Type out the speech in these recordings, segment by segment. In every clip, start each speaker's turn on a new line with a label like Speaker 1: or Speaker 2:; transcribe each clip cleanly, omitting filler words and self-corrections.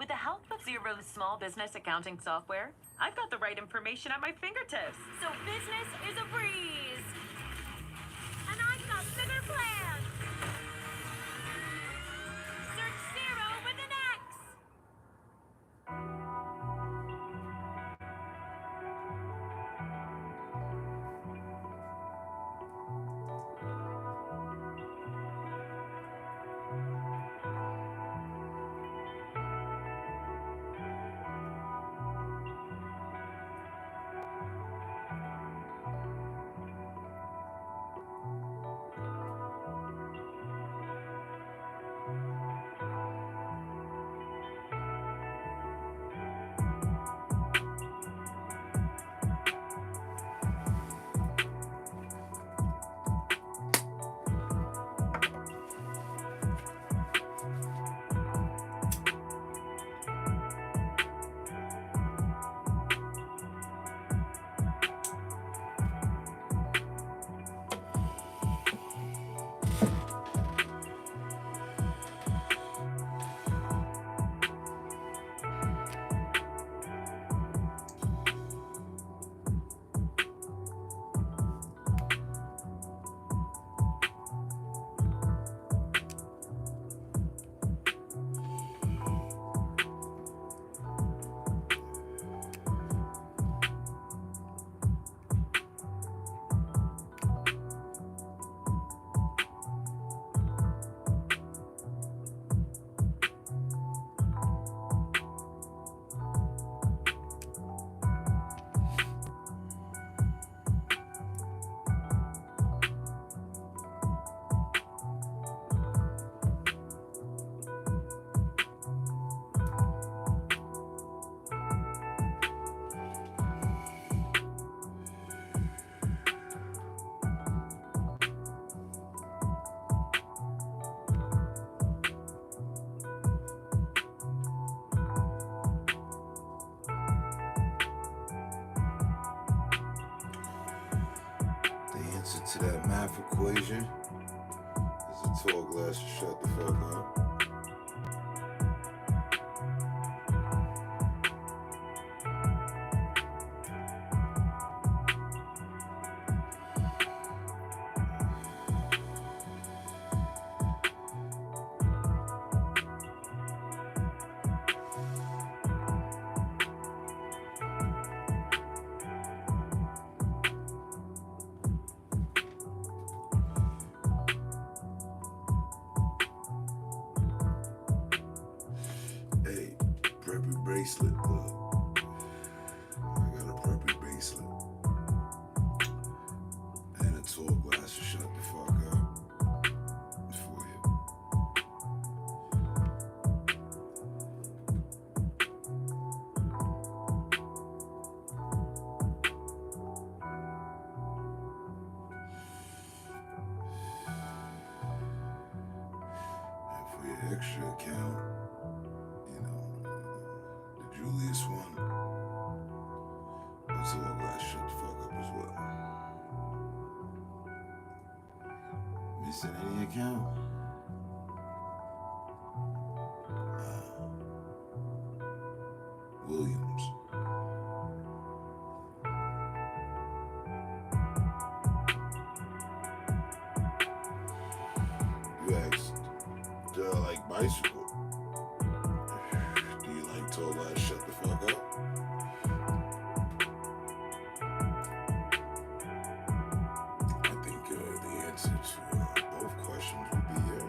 Speaker 1: With the help of Zero's small business accounting software, I've got the right information at my fingertips.
Speaker 2: So business is a breeze. And I've got bigger plans. Search Zero with an X.
Speaker 3: To that math equation is a tall glass to shut the fuck up. Bracelet, look. I got a preppy bracelet and a tall glass to shut the fuck up for you. And for your extra account, Julius one. That's all glass shut the fuck up as well. Missing any account? Williams. You asked, do I like bicycle? Do you like tall glass shut the fuck up? I think the answer to both questions would be yeah.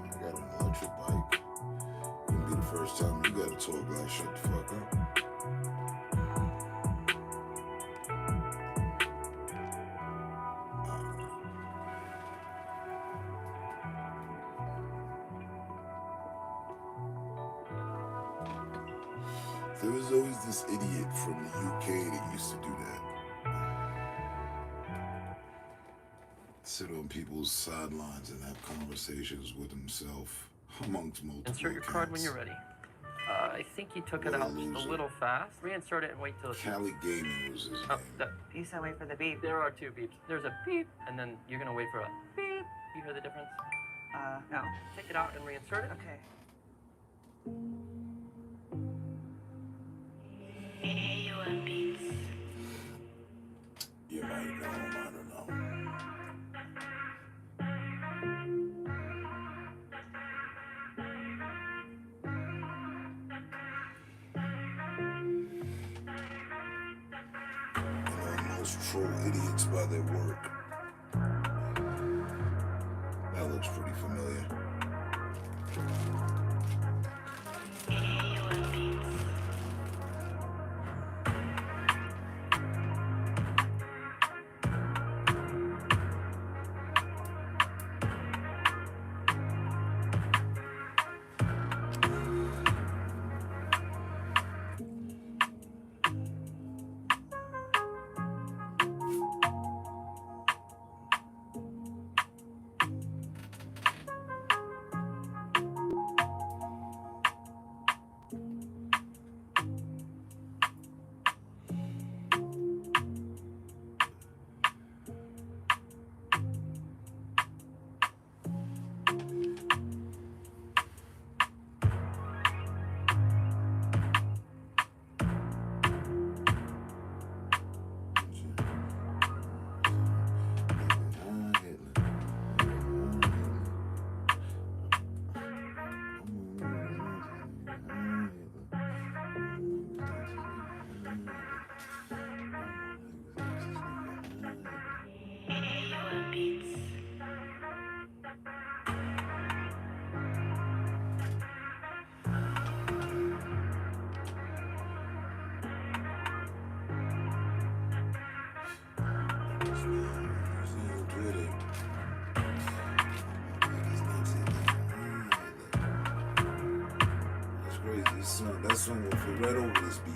Speaker 3: I got an electric bike. Wouldn't be the first time you got a tall glass shut the fuck up. There was always this idiot from the UK that used to do that. Sit on people's sidelines and have conversations with himself amongst multiple
Speaker 4: Insert your card when you're ready. I think you took it out just a little fast. Reinsert it and wait till it's...
Speaker 3: Cali Gaming was his name.
Speaker 5: You said wait for the beep.
Speaker 4: There are two beeps. There's a beep, and then you're gonna wait for a beep. You hear the difference?
Speaker 5: No.
Speaker 4: Take it out and reinsert it.
Speaker 5: Okay.
Speaker 3: most troll idiots by their work. That looks pretty familiar. That song will fit right over this beat.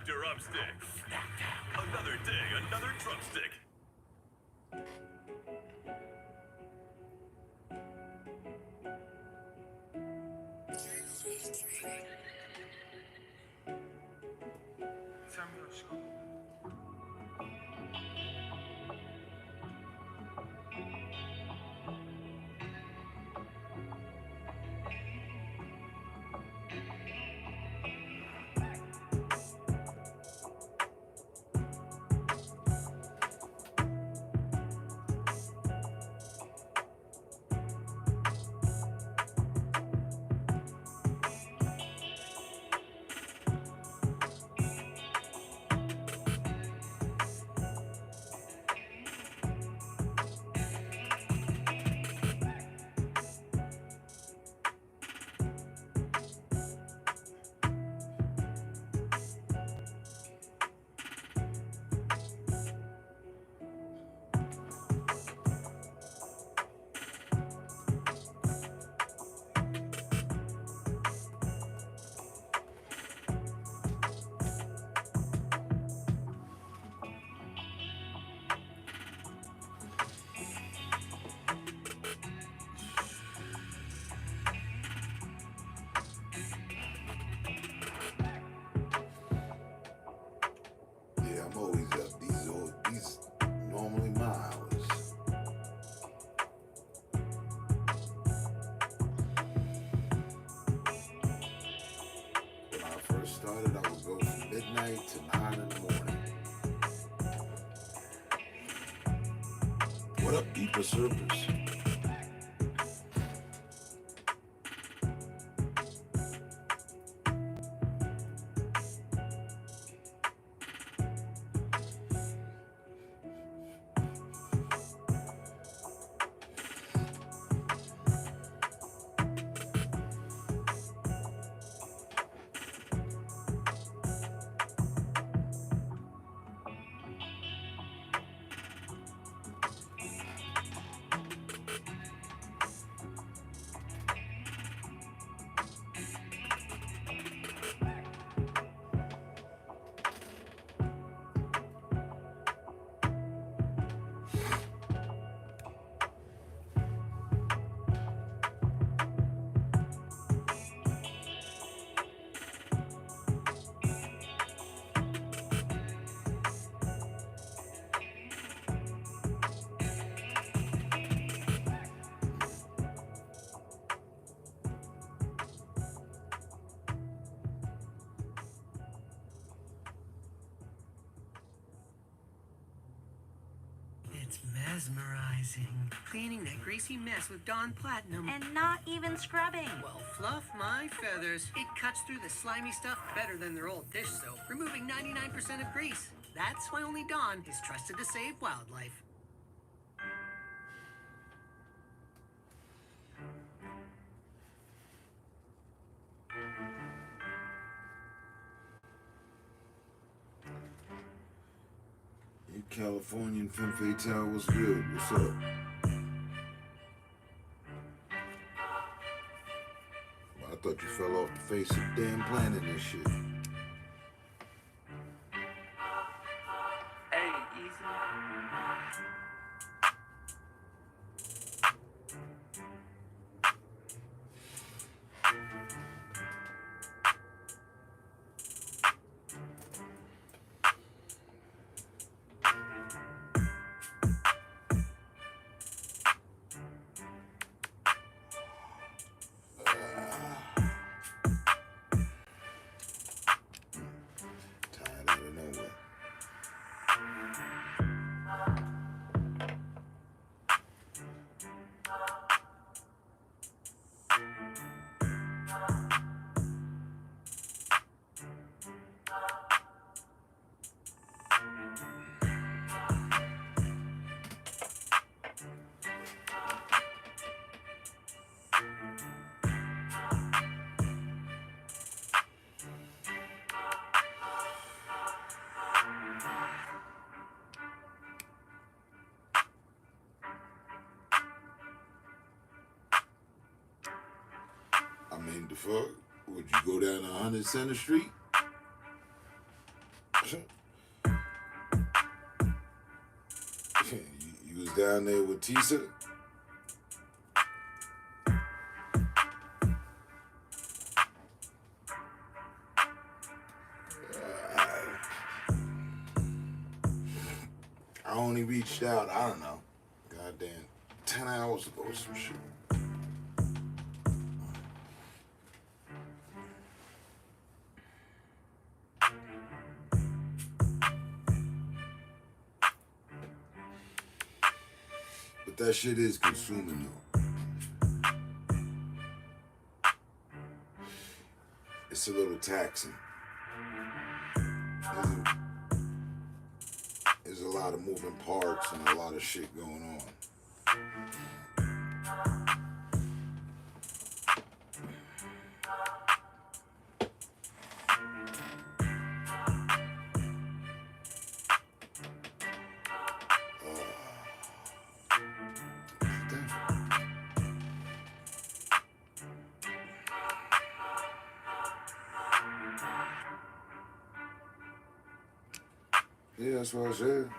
Speaker 5: Drumstick. Another day, another drumstick.
Speaker 3: Yeah, I'm always up. These normally my hours. When I first started, I would go from midnight to 9 in the morning. What up, Deeper Surfers?
Speaker 6: It's mesmerizing. Cleaning that greasy mess with Dawn Platinum.
Speaker 2: And not even scrubbing.
Speaker 6: Well, fluff my feathers. It cuts through the slimy stuff better than their old dish soap, removing 99% of grease. That's why only Dawn is trusted to save wildlife.
Speaker 3: You Californian femme fatale, what's good? What's up? I thought you fell off the face of the damn planet and shit.
Speaker 4: Hey, easy.
Speaker 3: Tired out of nowhere. I mean, the fuck? Would you go down to 100 Center Street? you was down there with Tisa? I only reached out, I don't know, goddamn, 10 hours ago or some shit. But that shit is consuming though. It's a little taxing. There's a lot of moving parts and a lot of shit going on. Yeah, that's what I said.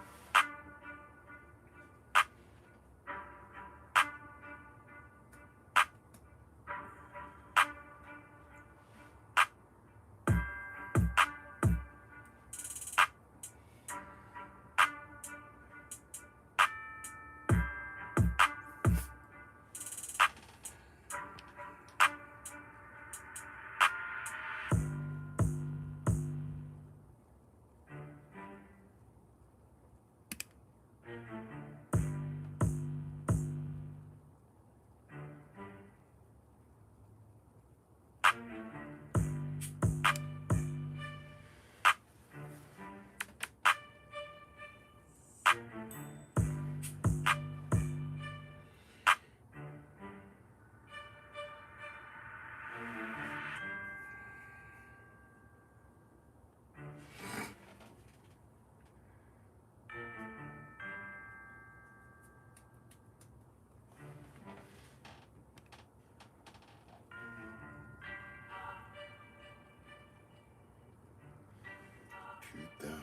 Speaker 3: Shoot down.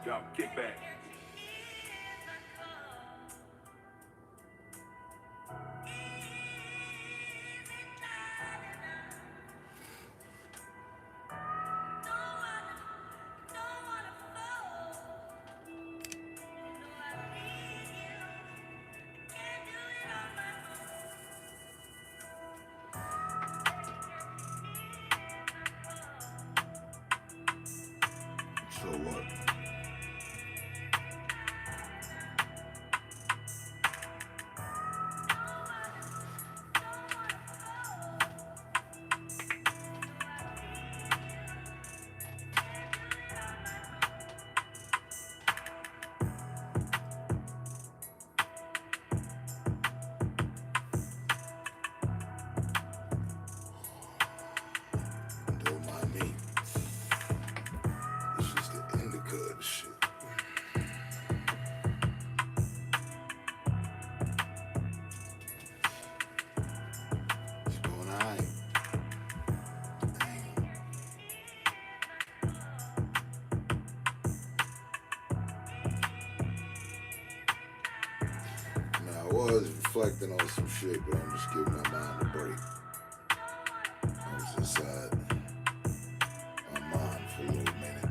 Speaker 5: Yo, kick back.
Speaker 3: reflecting on some shit, but I'm just giving my mind a break. I was inside my mind for a little minute.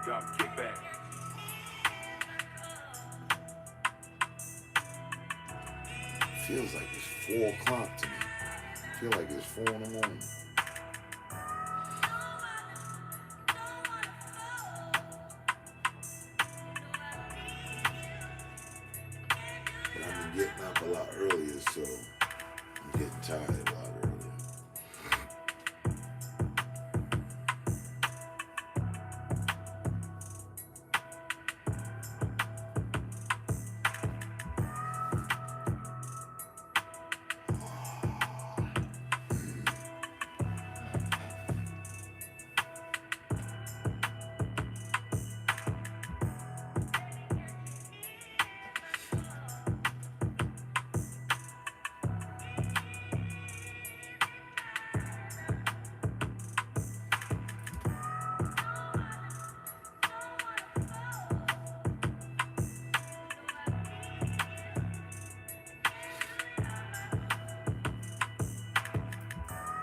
Speaker 5: Drop, kick back.
Speaker 3: Feels like it's 4 o'clock to me. I feel like it's 4 in the morning. But I've been getting up a lot earlier, so I'm getting tired a lot earlier.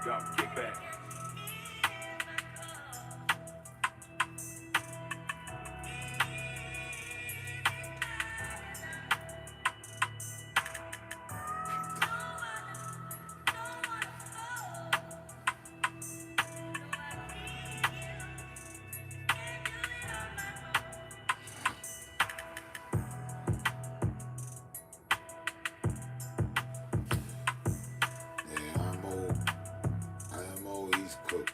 Speaker 5: Drop, kick back.
Speaker 3: He's cooked.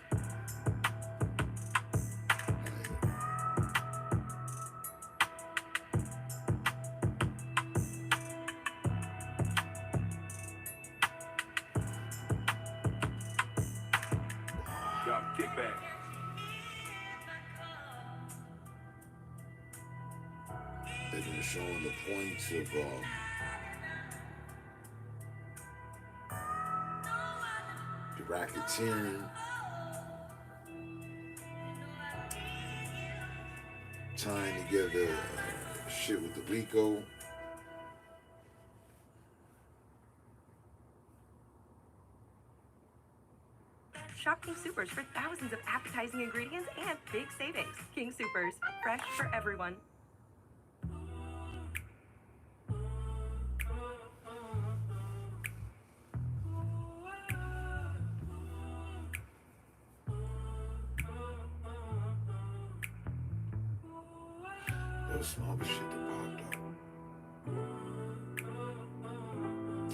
Speaker 5: Drop, kick back.
Speaker 3: They've been showing the points of the racketeering, tying together shit with the Rico.
Speaker 7: Shop King Supers for thousands of appetizing ingredients and big savings. King Supers, fresh for everyone.
Speaker 3: There's some other shit that popped up.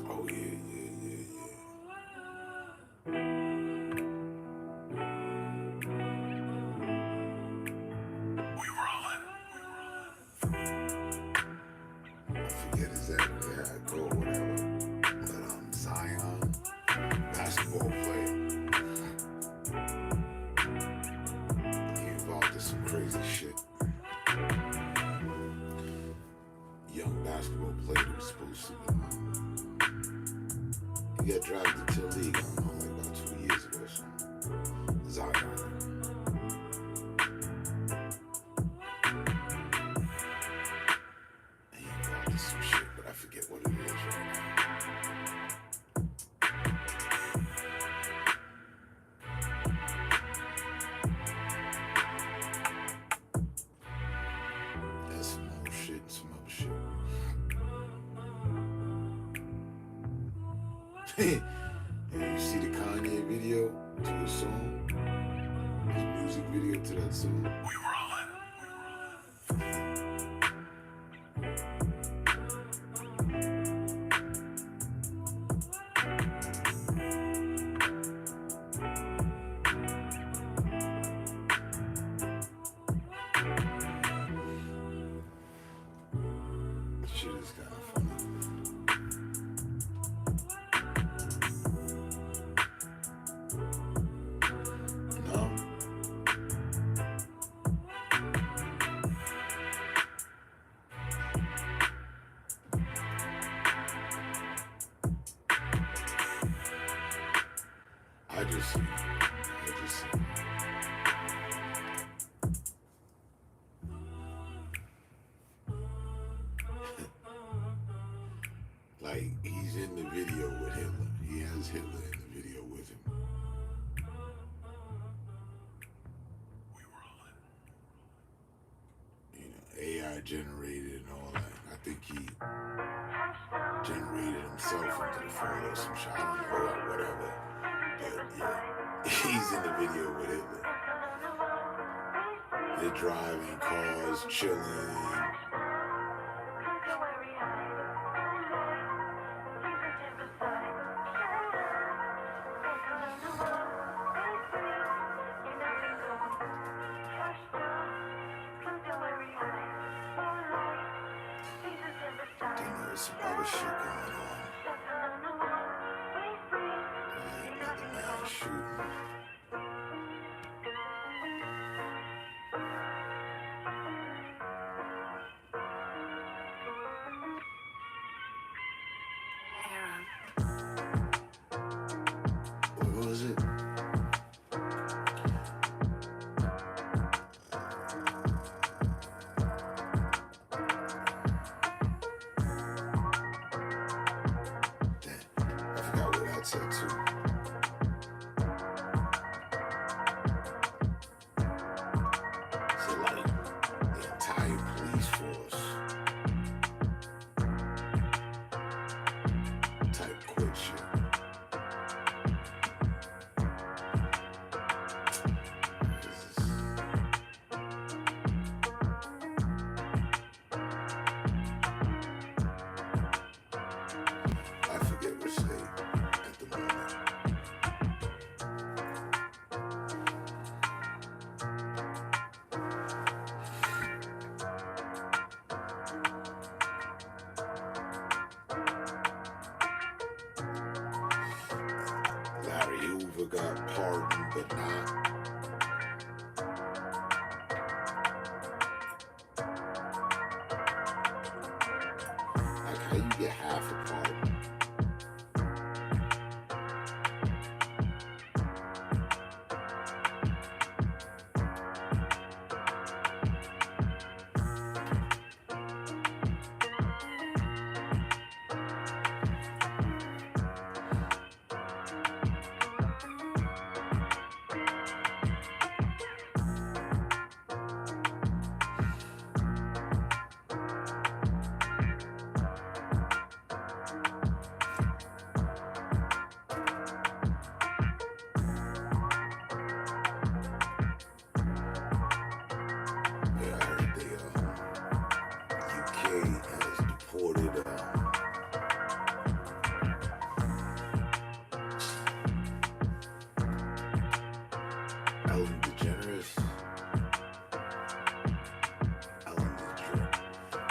Speaker 3: Oh yeah. I forget exactly how it go or whatever. But Zion, basketball player. He involved in some crazy shit. Young basketball player that was supposed to he got drafted to the league, I don't know, like about 2 years ago or something. Zion. And he involved in some shit, but I forget what it is right now. And some more shit and some other shit. And you see the Kanye video to his song? His music video to that song? Shit is kind of funny. No? I just see. he's in the video with Hitler. He has Hitler in the video with him. You know, AI generated and all that. I think he generated himself into the photo or some shit. I don't know, whatever. But yeah, he's in the video with Hitler. They're driving cars, chilling. Then there's some other shit going on. Another man shooting. What was it? Damn, I forgot what that said too. So like the entire police force type quit shit. This is- I forget which state at the moment. Larry Hoover got pardoned, but not. Like how you get half a pardon. Yeah, I heard the UK has deported Ellen DeGeneres.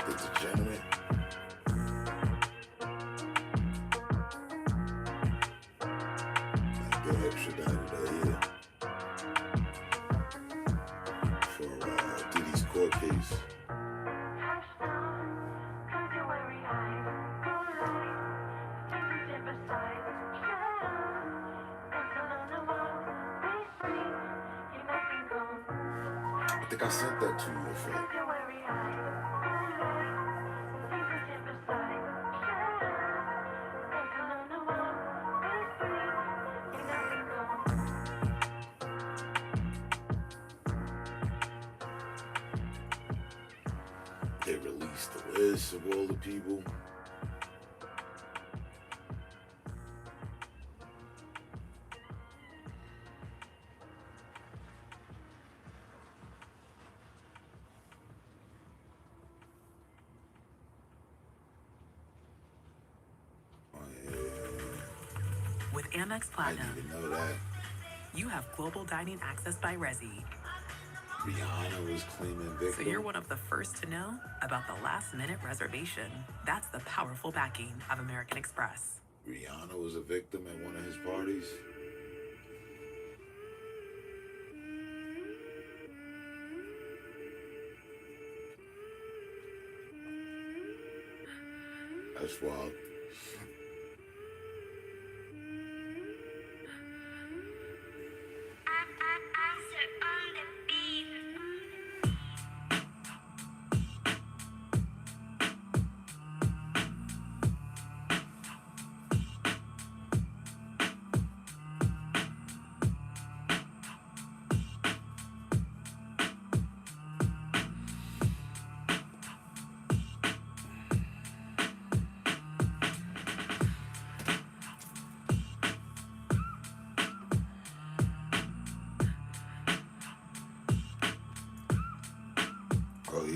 Speaker 3: The Degenerate. Like they extradited her here for Diddy's court case. I think I sent that to you, in fact. They released the list of all the people. Oh, yeah.
Speaker 1: With Amex
Speaker 3: I didn't
Speaker 1: Platinum,
Speaker 3: even know that.
Speaker 1: you have global dining access by Resi.
Speaker 3: Rihanna was claiming
Speaker 1: So
Speaker 3: victim.
Speaker 1: you're one of the first to know about the last-minute reservation. That's the powerful backing of American Express.
Speaker 3: Rihanna was a victim at one of his parties. That's wild.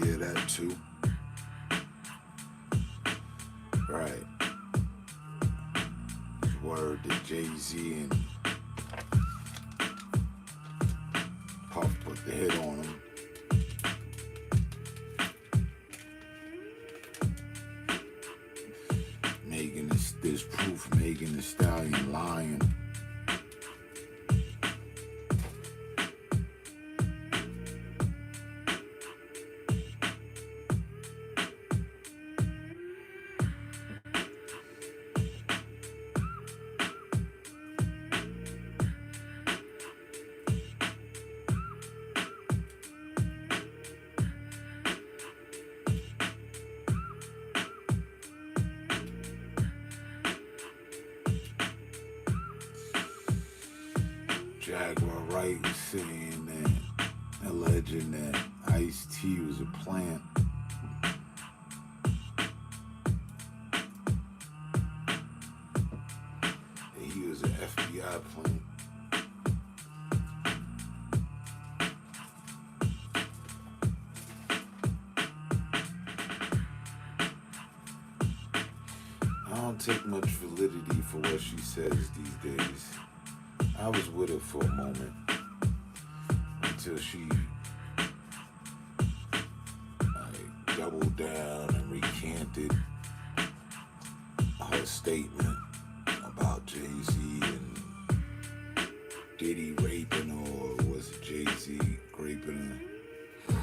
Speaker 3: Yeah, that too. Right. Word that Jay-Z and Puff put the hit on him. Megan is, there's proof Megan Thee Stallion lying. Jaguar Wright was saying that, alleging that Ice-T was a plant. That he was an FBI plant. I don't take much validity for what she says these days. I was with her for a moment until she doubled down and recanted her statement about Jay-Z and Diddy raping her, or was it Jay-Z raping her?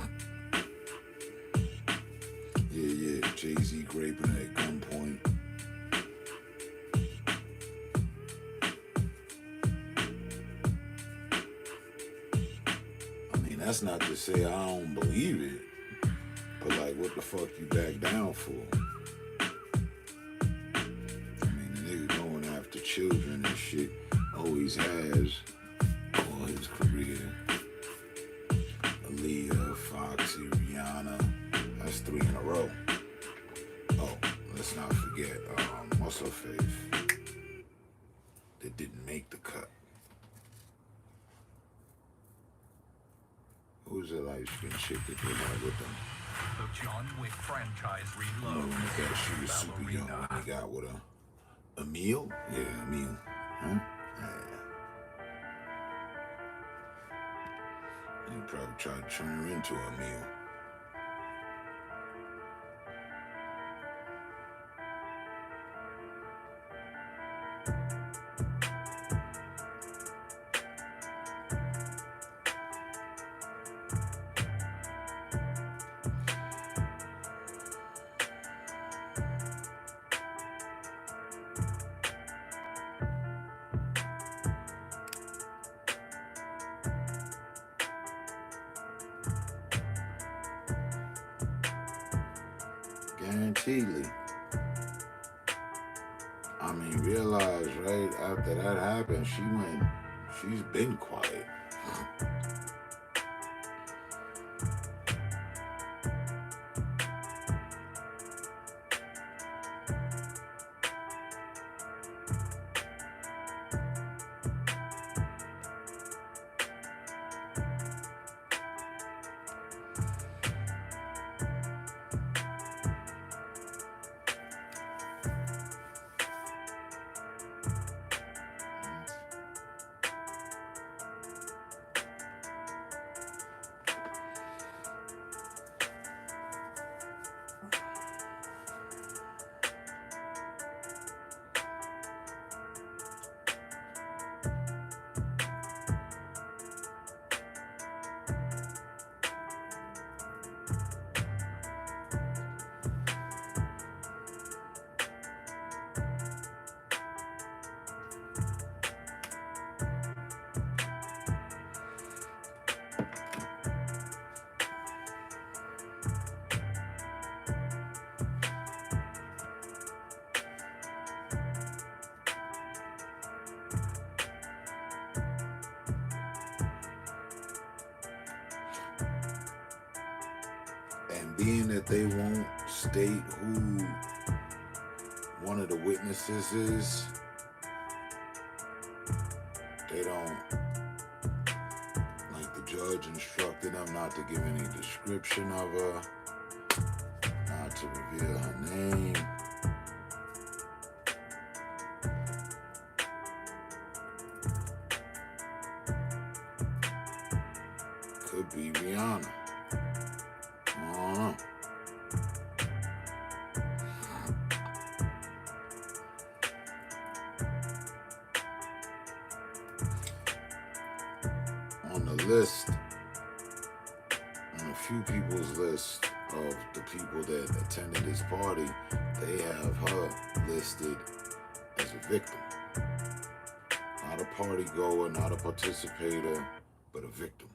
Speaker 3: Yeah, Jay-Z raping her at gunpoint. That's not to say I don't believe it, but like, what the fuck you back down for? I mean, the nigga going after children and shit always has all his career. Aaliyah, Foxy, Rihanna, that's 3 in a row. Oh, let's not forget, what's her face? That didn't make the cut. Who's the light-skinned chick that they had with them?
Speaker 8: The John Wick franchise
Speaker 3: Oh,
Speaker 8: reload.
Speaker 3: that she was super young when they got with her. Emil? Yeah, Emil. Huh? Yeah. He probably tried to turn her into Emil. Guaranteedly. I mean, realize right after that happened, she's been quiet. And being that they won't state who one of the witnesses is, they don't, like the judge instructed them not to give any description of her. Yeah, her name. Could be Rihanna. I don't know. On the list, on a few people's list of the people that attended this party, they have her listed as a victim. Not a party goer, not a participator, but a victim.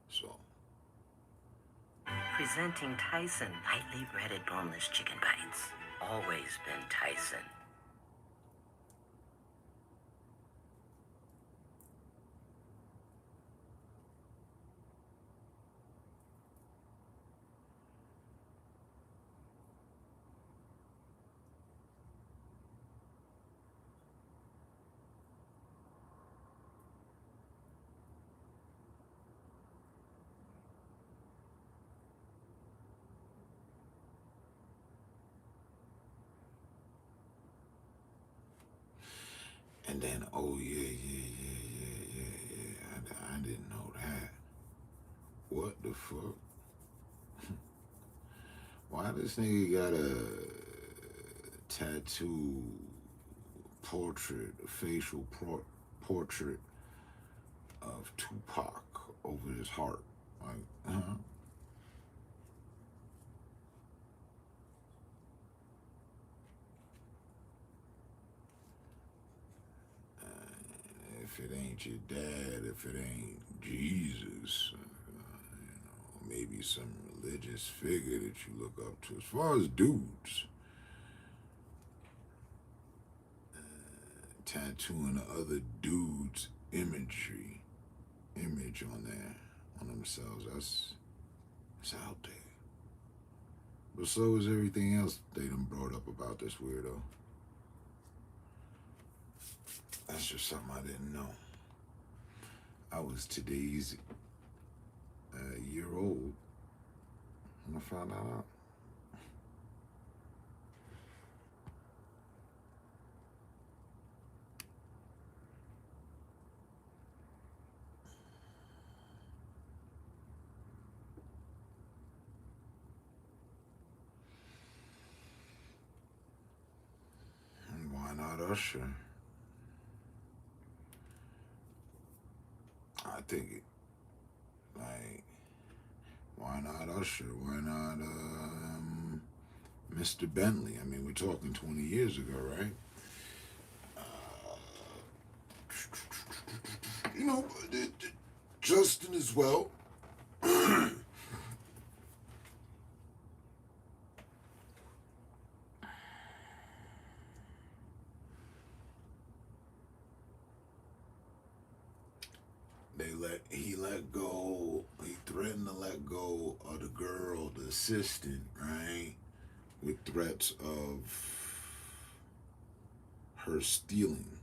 Speaker 3: So.
Speaker 9: Presenting Tyson lightly breaded boneless chicken bites. Always been Tyson.
Speaker 3: And then, oh yeah. I didn't know that. What the fuck? Why this nigga got a tattoo portrait, a facial portrait of Tupac over his heart? Like, if it ain't your dad, if it ain't Jesus, maybe some religious figure that you look up to. As far as dudes, tattooing the other dudes' image on there, on themselves, that's out there. But so is everything else they done brought up about this weirdo. That's just something I didn't know. I was today's year old when I found that out. And why not Usher? I think it, like, why not Usher? Why not Mr. Bentley? I mean, we're talking 20 years ago, right? Justin as well. He threatened to let go of the girl, the assistant, right? With threats of her stealing.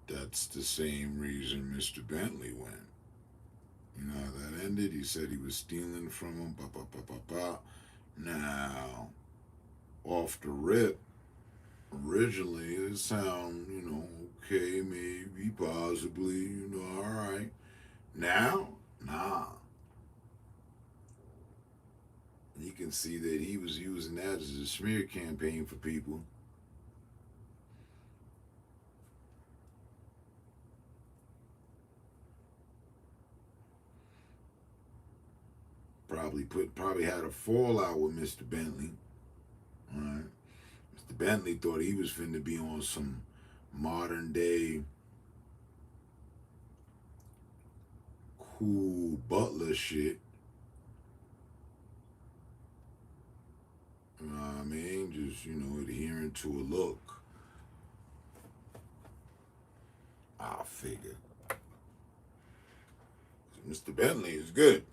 Speaker 3: That's the same reason Mr. Bentley went. You know how that ended? He said he was stealing from him, Now, off the rip, originally it sound, okay, maybe, possibly, all right. Now, nah. You can see that he was using that as a smear campaign for people. Probably had a fallout with Mr. Bentley. All right. Mr. Bentley thought he was finna be on some modern day cool butler shit. You know what I mean? Just, adhering to a look. I figure. Mr. Bentley is good.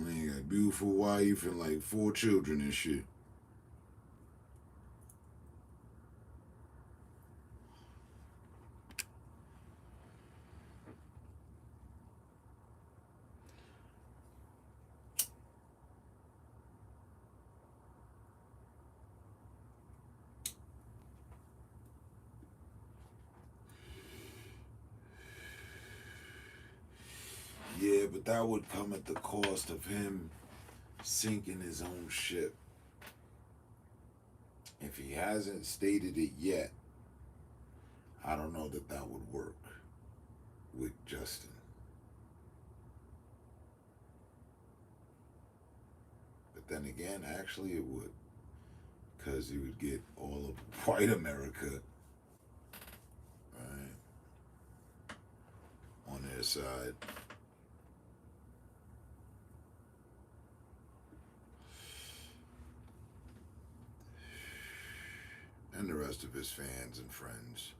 Speaker 3: He got a beautiful wife and like 4 children and shit. But that would come at the cost of him sinking his own ship. If he hasn't stated it yet, I don't know that that would work with Justin. But then again, actually it would. Because he would get all of white America, right, on their side. And the rest of his fans and friends.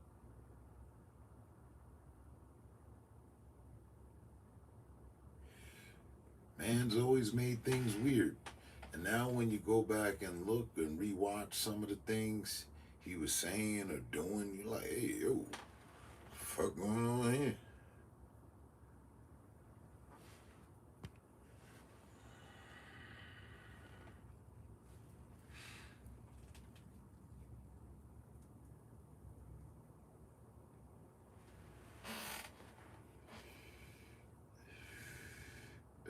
Speaker 3: Man's always made things weird. And now when you go back and look and rewatch some of the things he was saying or doing, you're like, hey, yo, what the fuck going on here?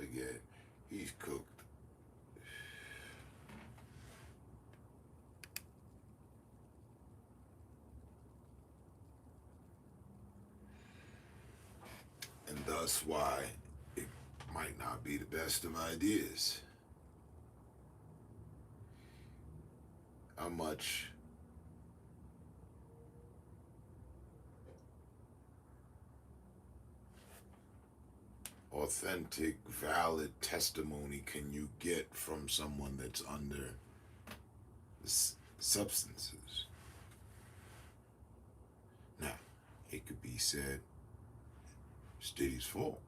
Speaker 3: Again, he's cooked. And thus why it might not be the best of ideas. How much authentic, valid testimony can you get from someone that's under substances? Now, it could be said, it's Diddy's fault.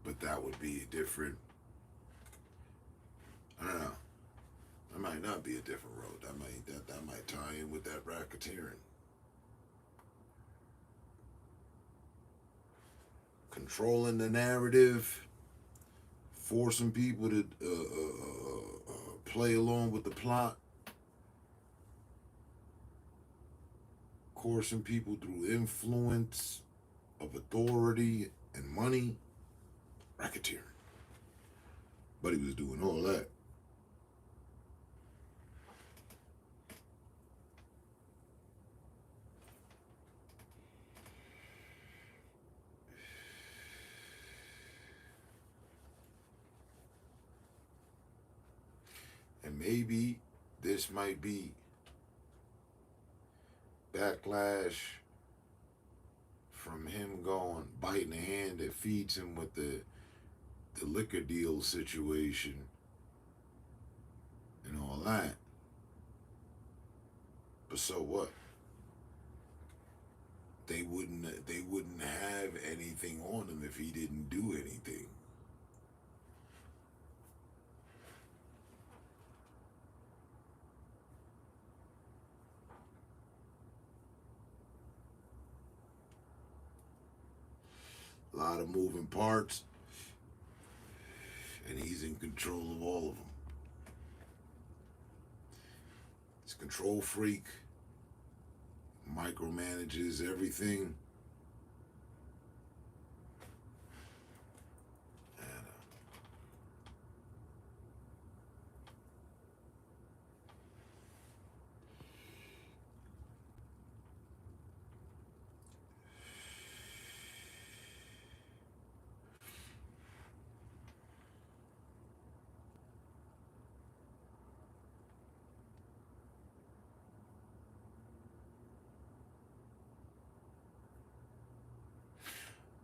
Speaker 3: But that would be a different, I don't know. That might not be a different road. That might tie in with that racketeering. Controlling the narrative, forcing people to play along with the plot, coercing people through influence of authority and money, racketeering. But he was doing all that. And maybe this might be backlash from him going, biting the hand that feeds him with the liquor deal situation and all that. But so what? They wouldn't have anything on him if he didn't do anything. A lot of moving parts, and he's in control of all of them. He's a control freak, micromanages everything. And,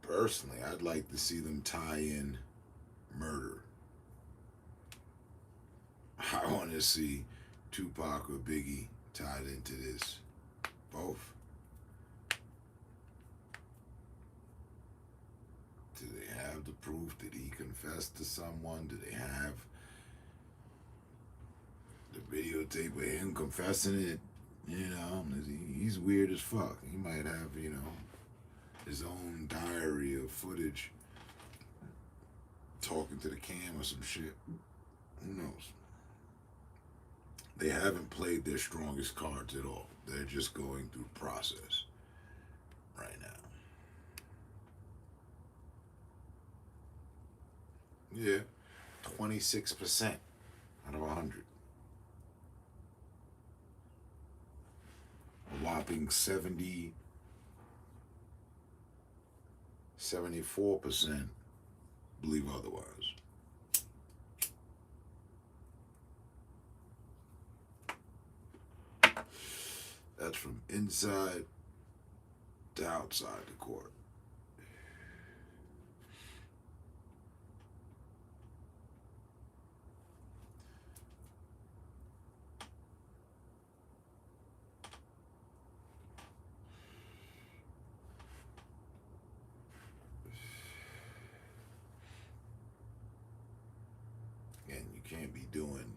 Speaker 3: personally, I'd like to see them tie in murder. I want to see Tupac or Biggie tied into this. Both. Do they have the proof? Did he confess to someone? Do they have the videotape of him confessing it? You know, he's weird as fuck. He might have, you know, his own diary of footage talking to the cam or some shit. Who knows? They haven't played their strongest cards at all. They're just going through process right now. Yeah, 26% out of 100. A whopping 74% believe otherwise. That's from inside to outside the court. And you can't be doing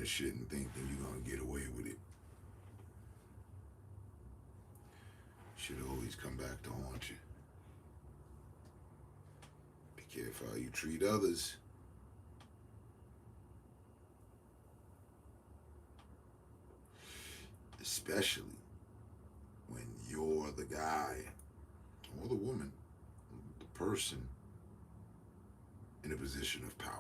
Speaker 3: shit and thinking you're gonna get away with it. Should always come back to haunt you. Be careful how you treat others. Especially when you're the guy or the woman, the person in a position of power.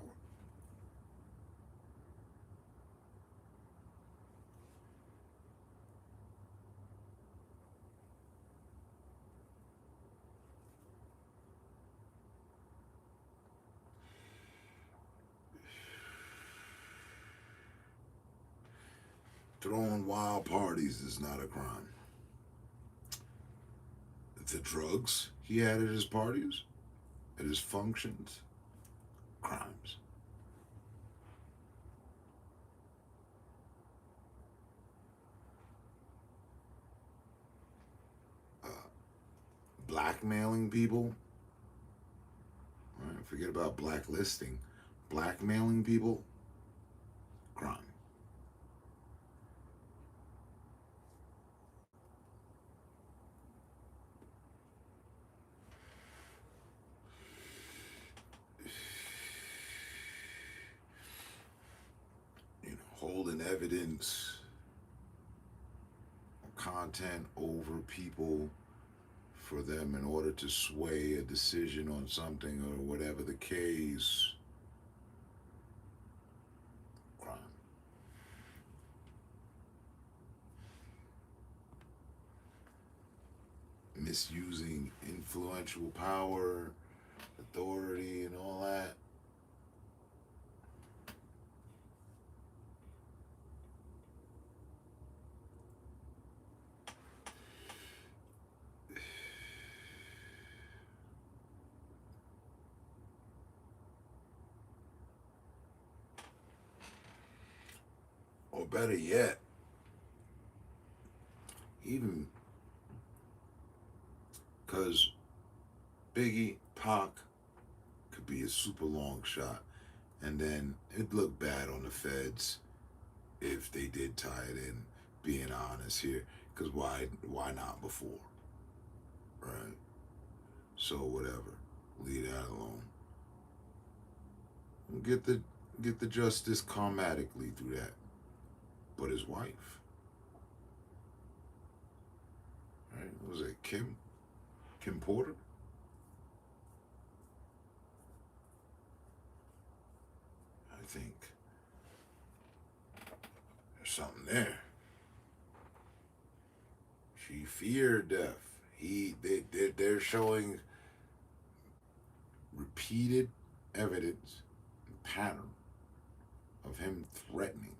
Speaker 3: Throwing wild parties is not a crime. The drugs he had at his parties, at his functions, crimes. Blackmailing people, right? Forget about blacklisting. Blackmailing people, crime. Holding evidence or content over people for them in order to sway a decision on something or whatever the case. Crime. Misusing influential power, authority, and all that. Or better yet, even because Biggie, Pac could be a super long shot, and then it'd look bad on the feds if they did tie it in, being honest here, because why not before, right? So whatever, leave that alone. Get the justice karmatically through that. But his wife, right? Was it Kim Porter? I think there's something there. She feared death. They're showing repeated evidence and pattern of him threatening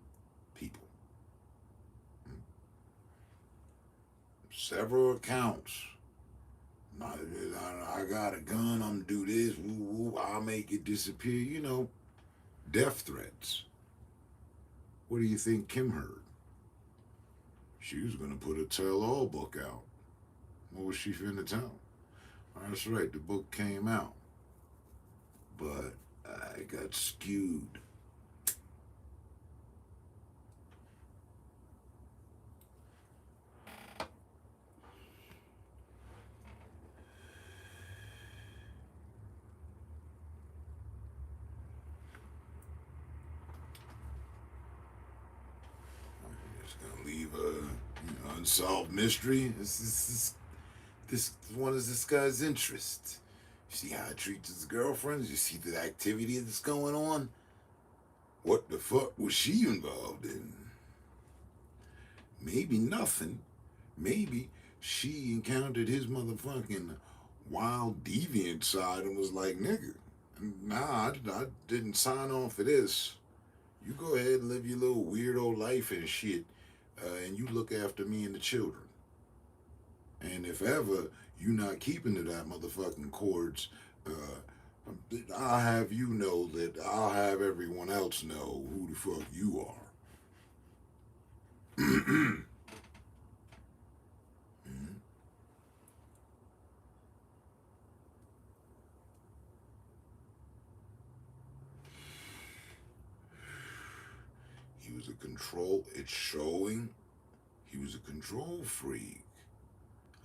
Speaker 3: people. Several accounts. I got a gun, I'm gonna do this, woo, woo, I'll make it disappear, death threats. What do you think Kim heard? She was gonna put a tell-all book out. What was she finna tell? That's right, the book came out. But I got skewed. unsolved mystery. This one is this guy's interest. You see how he treats his girlfriends? You see the activity that's going on? What the fuck was she involved in? Maybe nothing. Maybe she encountered his motherfucking wild deviant side and was like, nigga, nah, I didn't sign on for this. You go ahead and live your little weirdo life and shit, and you look after me and the children. And if ever you not keeping to that motherfucking cords, I'll have you know that I'll have everyone else know who the fuck you are. He was a control, it's showing he was a control freak.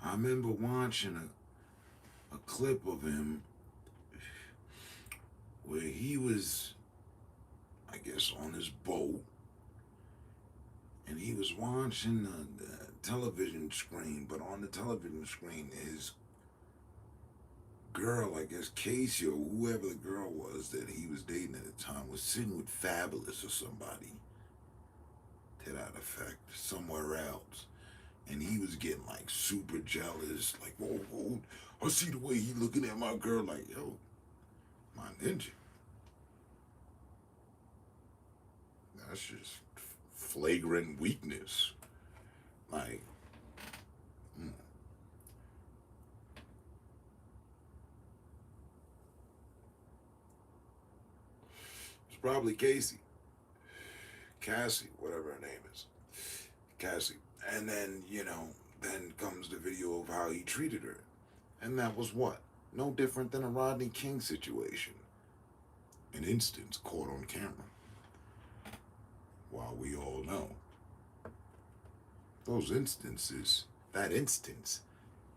Speaker 3: I remember watching a clip of him where he was, I guess, on his boat, and he was watching the television screen, but on the television screen, his girl, I guess Casey or whoever the girl was that he was dating at the time, was sitting with Fabulous or somebody to that effect, somewhere else. And he was getting like super jealous, like, whoa, I see the way he looking at my girl, like, yo, my ninja. That's just flagrant weakness. Like, it's probably Cassie, whatever her name is, Cassie. And then, then comes the video of how he treated her. And that was what? No different than a Rodney King situation. An instance caught on camera. While we all know, that instance,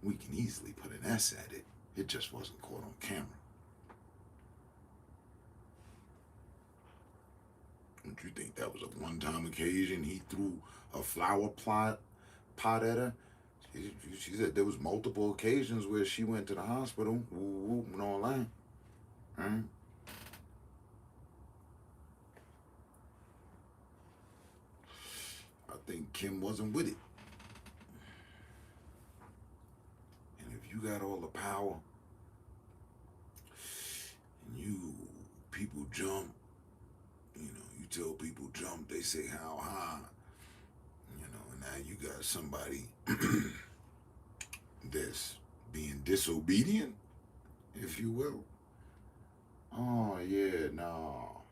Speaker 3: we can easily put an S at it. It just wasn't caught on camera. Don't you think that was a one-time occasion? He threw a flower pot at her. She said there was multiple occasions where she went to the hospital, and all that. Right? I think Kim wasn't with it. And if you got all the power, and people jump, you tell people jump, they say how high, and now you got somebody that's being disobedient, if you will. Oh yeah, no,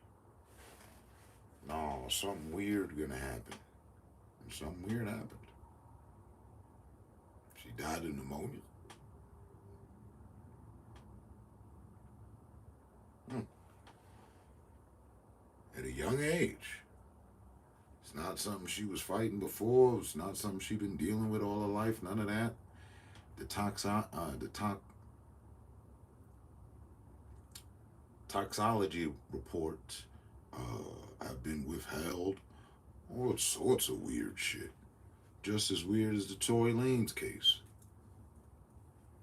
Speaker 3: something weird gonna happen. Something weird happened. She died of pneumonia. At a young age. It's not something she was fighting before. It's not something she's been dealing with all her life. None of that. The toxology reports have been withheld. All sorts of weird shit. Just as weird as the Tory Lanez case.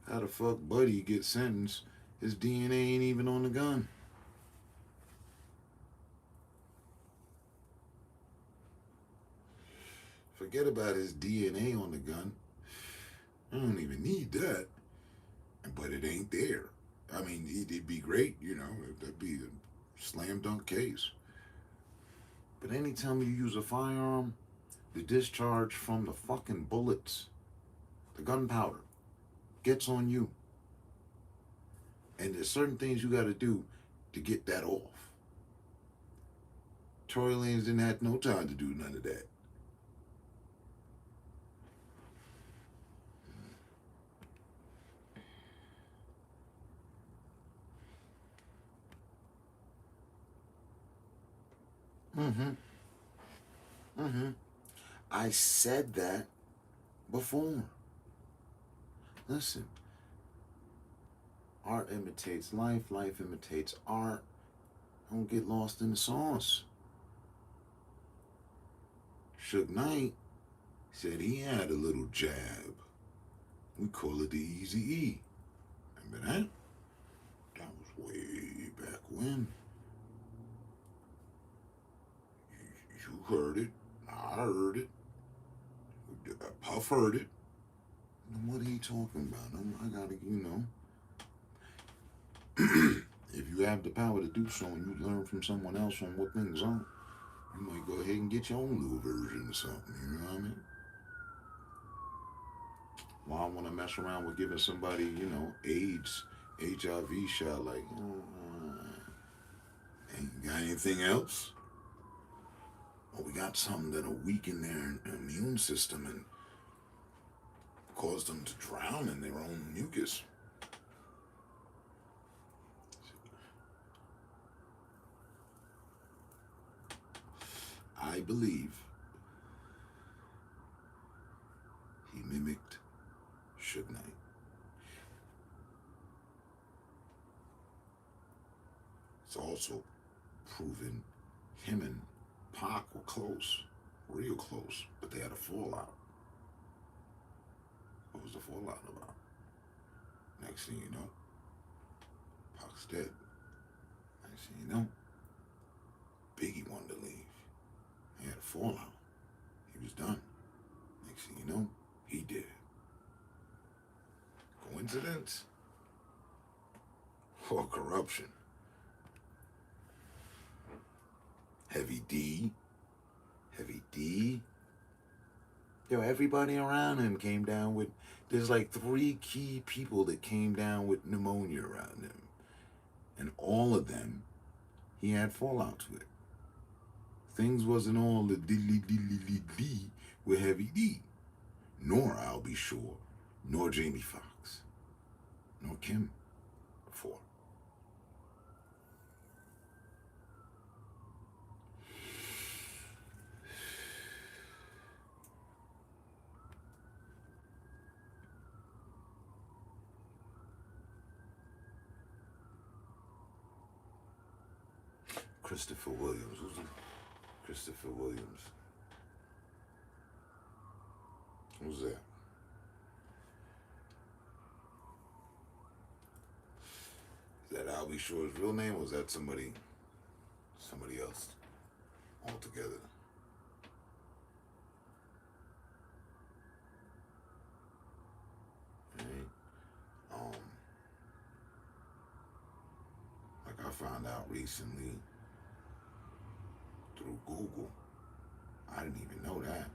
Speaker 3: How the fuck Buddy get sentenced? His DNA ain't even on the gun. Forget about his DNA on the gun. I don't even need that. But it ain't there. I mean, it'd be great, that'd be a slam dunk case. But anytime you use a firearm, the discharge from the fucking bullets, the gunpowder, gets on you. And there's certain things you gotta do to get that off. Tory Lanez didn't have no time to do none of that. I said that before. Listen, art imitates life, life imitates art. Don't get lost in the sauce. Suge Knight said he had a little jab. We call it the Easy E. Remember that? That was way back when. You heard it. I heard it. Puff heard it. What are you talking about? I gotta, if you have the power to do so and you learn from someone else on what things are, you might go ahead and get your own little version of something, you know what I mean? Why I want to mess around with giving somebody, AIDS, HIV shot, like, ain't got anything else? Well, we got something that'll weaken their immune system and cause them to drown in their own mucus. I believe he mimicked Suge Knight. It's also proven him and Pac were close, real close, but they had a fallout. What was the fallout about? Next thing you know, Pac's dead. Next thing you know, Biggie wanted to leave. He had a fallout. He was done. Next thing you know, he did. Coincidence? Or corruption? Heavy D. Yo, everybody around him came down with, there's like 3 key people that came down with pneumonia around him. And all of them, he had fallouts with. Things wasn't all the dilly with Heavy D. Nor, I'll be sure, nor Jamie Foxx, nor Kim before. Christopher Williams. Who's Christopher Williams? Who's that? Is that Albie Shore's real name, or is that somebody else altogether? Right? Like I found out recently through Google. I didn't even know that.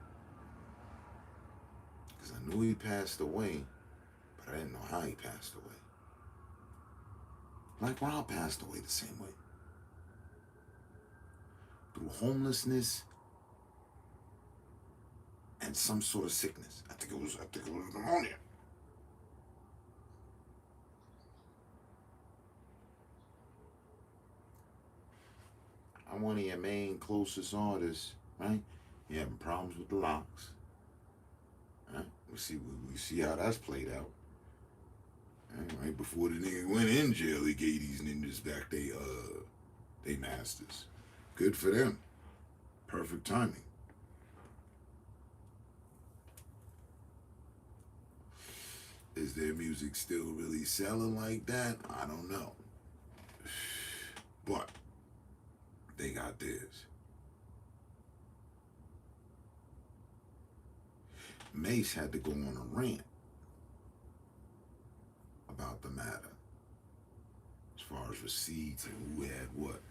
Speaker 3: Because I knew he passed away, but I didn't know how he passed away. Like Rob passed away the same way. Through homelessness and some sort of sickness. I think it was pneumonia. I'm one of your main closest artists, right? You having problems with the locks. Right? We see how that's played out. Right before the nigga went in jail, he gave these ninjas back they masters. Good for them. Perfect timing. Is their music still really selling like that? I don't know. But they got theirs. Mace had to go on a rant about the matter, as far as receipts and who had what.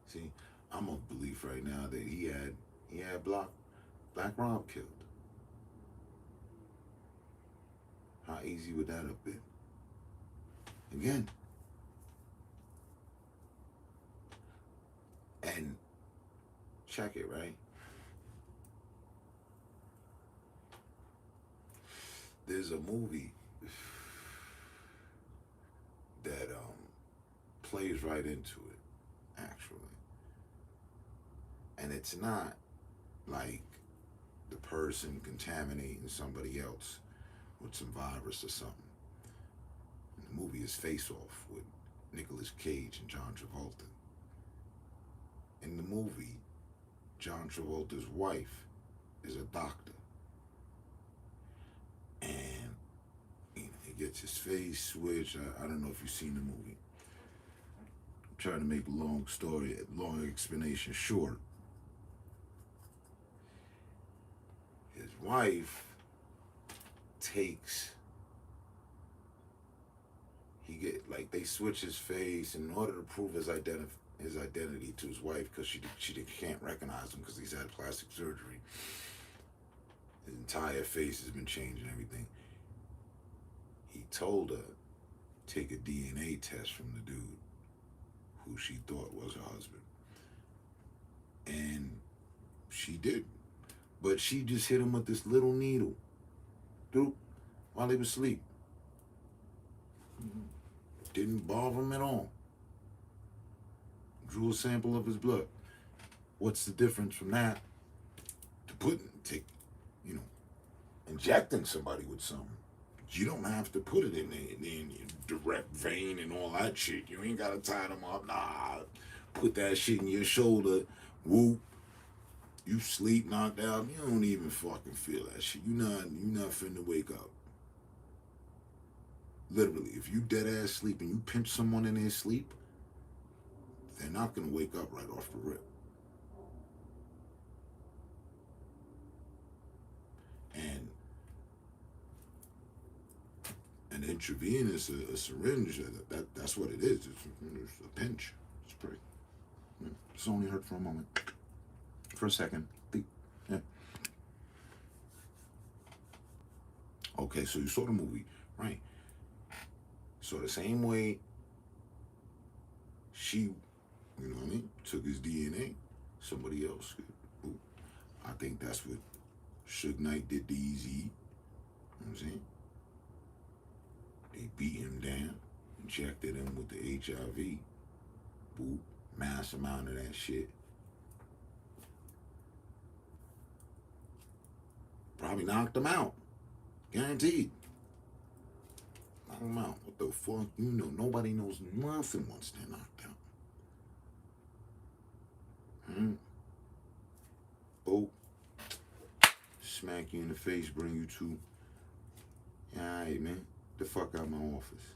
Speaker 3: See, I'm of belief right now that he had Black Rob killed. How easy would that have been? Again. And check it, right? There's a movie that plays right into it, actually. And it's not like the person contaminating somebody else with some virus or something. And the movie is Face Off with Nicolas Cage and John Travolta. In the movie, John Travolta's wife is a doctor. And he gets his face switched. I don't know if you've seen the movie. I'm trying to make a long explanation short. His wife they switch his face in order to prove his identity to his wife, because she can't recognize him because he's had plastic surgery. His entire face has been changed and everything. He told her take a DNA test from the dude who she thought was her husband, and she did, but she just hit him with this little needle, dude, while he was asleep. Didn't bother him at all. Drew a sample of his blood. What's the difference from that to injecting somebody with something? You don't have to put it in your direct vein and all that shit. You ain't gotta tie them up. Nah, put that shit in your shoulder. Whoop. You sleep, knocked out. You don't even fucking feel that shit. You not finna wake up. Literally, if you dead ass sleep and you pinch someone in their sleep, they're not gonna wake up right off the rip. And an intravenous, a syringe, that's what it is. It's a pinch. It's pretty. It's only hurt for a moment. For a second. Yeah. Okay, so you saw the movie, right? So the same way she, took his DNA, somebody else could. Ooh, I think that's what Suge Knight did to Eazy. You know what I'm saying? They beat him down, injected him with the HIV. Boop, mass amount of that shit. Probably knocked him out. Guaranteed. Knock him out. What the fuck? Nobody knows nothing once they're knocked out. Oh. Smack you in the face, bring you to. Yeah, alright, man. The fuck out of my office.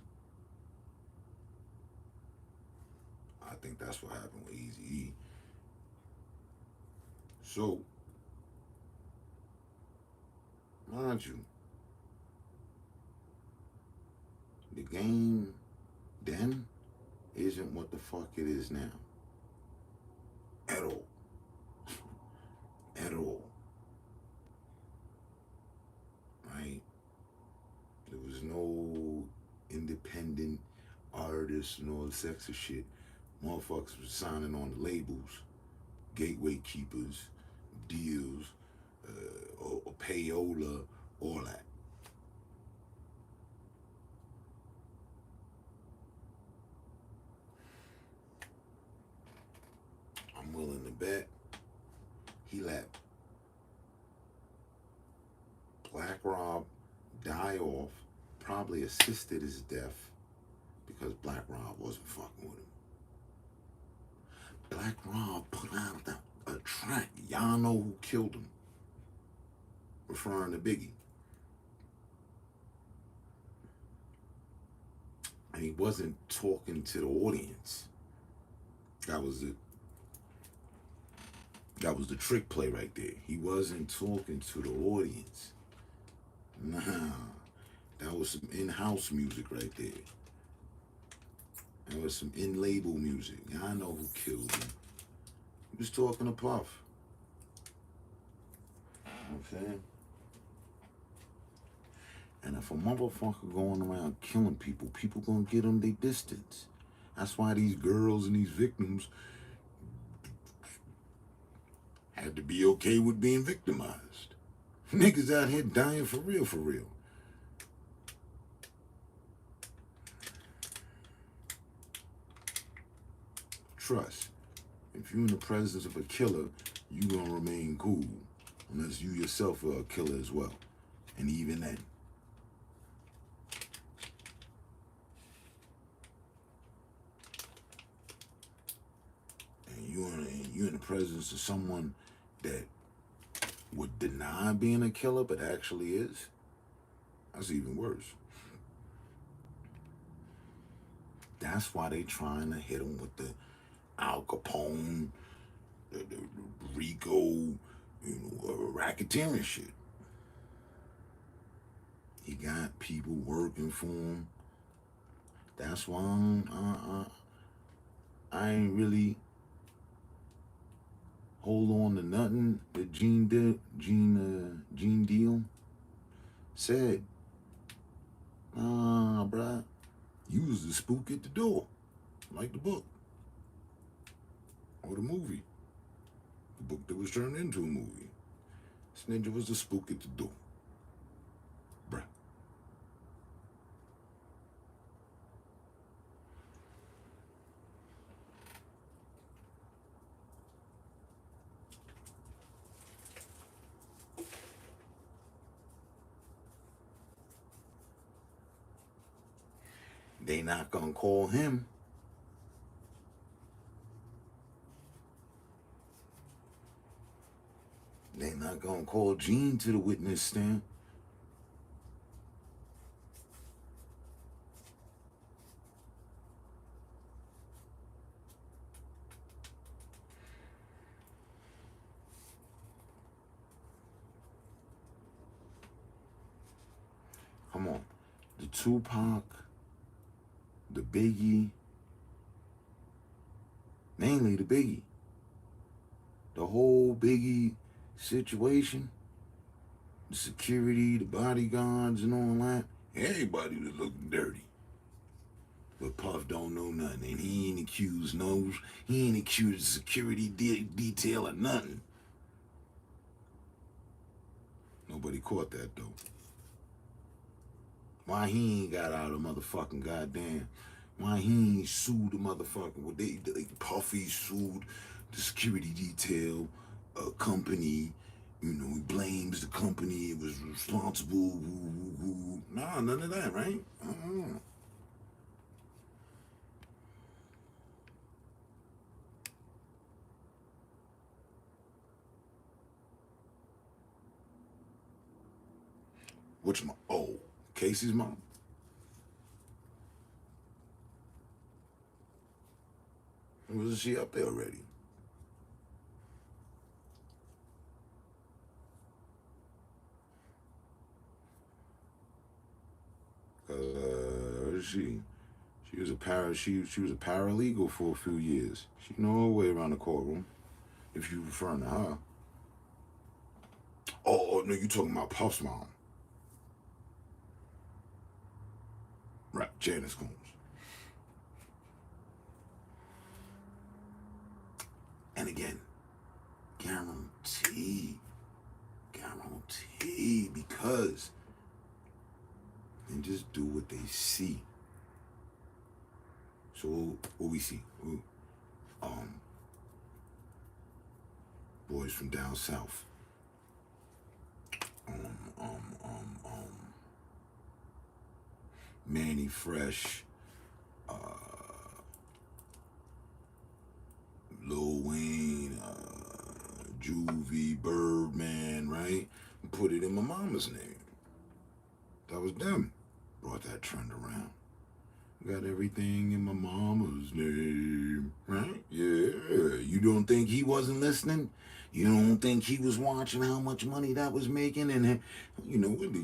Speaker 3: I think that's what happened with Eazy-E. So, mind you, the game then isn't what the fuck it is now. At all. At all. Right? There was no independent artists and all the sexy shit. Motherfuckers was signing on the labels, gateway keepers, deals, or payola, all that. I'm willing to bet he let Black Rob die off, probably assisted his death because Black Rob wasn't fucking with him. Black Rob put out a track. Y'all know who killed him. Referring to Biggie. And he wasn't talking to the audience. That was the trick play right there. He wasn't talking to the audience. Nah. That was some in-house music right there. That was some in-label music. I know who killed him. He was talking to Puff. You know what I'm saying? And if a motherfucker going around killing people, people gonna get them their distance. That's why these girls and these victims had to be okay with being victimized. Niggas out here dying for real, for real. Trust. If you're in the presence of a killer, you gonna remain cool. Unless you yourself are a killer as well. And even then. And you're in the presence of someone that would deny being a killer but actually is, that's even worse. That's why they trying to hit him with the Al Capone, the Rico, racketeering shit. He got people working for him. That's why I ain't really hold on to nothing that Gene Deal said. Nah, bruh, you was the spook at the door, like the book or the movie. The book that was turned into a movie. This ninja was the spook at the door, bruh. They not gonna call him. They not gonna call Gene to the witness stand. Come on. The Tupac, the Biggie, mainly the Biggie. The whole Biggie situation, the security, the bodyguards and all that, everybody was looking dirty. But Puff don't know nothing, and he ain't accused the security detail of nothing. Nobody caught that though. Why he ain't got out of motherfucking goddamn? Why he ain't sued the motherfucking? Well, Puffy sued the security detail company. He blames the company. It was responsible. Nah, none of that, right? Which mom? Oh, Casey's mom. Wasn't she up there already? She was a paralegal for a few years. She know her way around the courtroom. If you referring to her. Oh no, you talking about Puff's mom. Right, Janice Combs. And again, guarantee, because they just do what they see. So what we see, boys from down south, Manny Fresh, Lil Wayne, Juvie, Birdman, right? Put it in my mama's name. That was them. Brought that trend around. Got everything in my mama's name, right? Yeah. You don't think he wasn't listening? You don't think he was watching how much money that was making? And,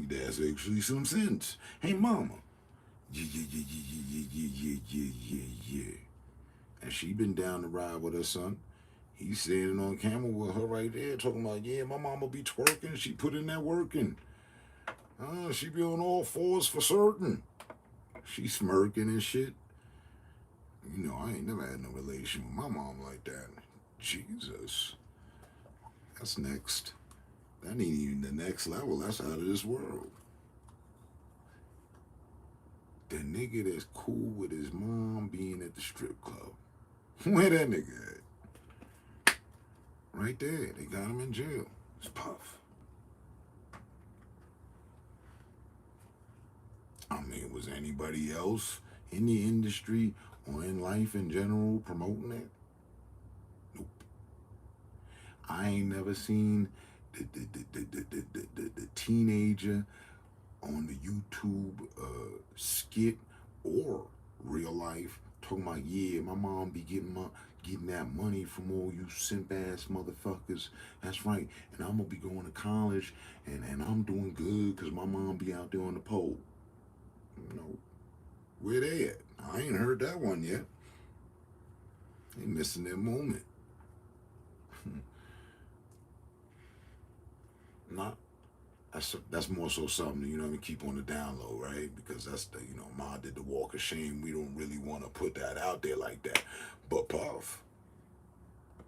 Speaker 3: that's actually some sense. Hey, mama. Yeah. And she been down the ride with her son. He's standing on camera with her right there talking about, yeah, my mama be twerking. She put in that work and she be on all fours for certain. She smirking and shit. I ain't never had no relation with my mom like that. Jesus. That's next. That ain't even the next level. That's out of this world. The nigga that's cool with his mom being at the strip club. Where that nigga at? Right there. They got him in jail. It's Puff. I mean, was anybody else in the industry or in life in general promoting that? Nope. I ain't never seen the teenager on the YouTube skit or real life talking about, yeah, my mom be getting that money from all you simp ass motherfuckers. That's right. And I'm gonna be going to college and I'm doing good because my mom be out there on the pole. You know, where they at? I ain't heard that one yet. They missing their moment. Not that's more so something, you know what I mean, keep on the down low, right? Because that's the, you know, Ma did the walk of shame. We don't really want to put that out there like that. But Puff,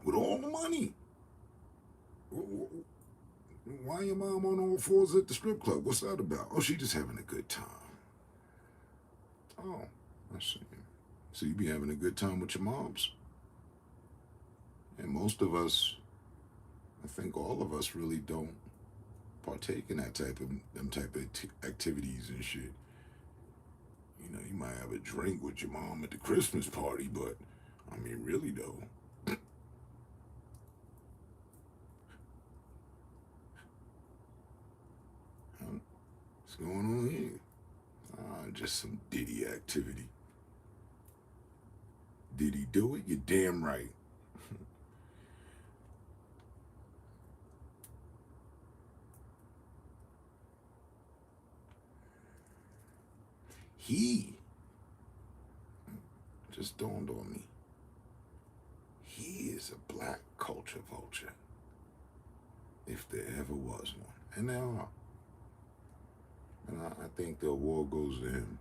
Speaker 3: with all the money, why your mom on all fours at the strip club? What's that about? Oh, she just having a good time. Oh, I see. So you be having a good time with your moms. And most of us, I think all of us really don't partake in that type of activities and shit. You know, you might have a drink with your mom at the Christmas party, but I mean, really though. What's going on here? Just some Diddy activity. Did he do it? You're damn right. He just dawned on me. He is a black culture vulture, if there ever was one. And there are. And I think the award goes to him.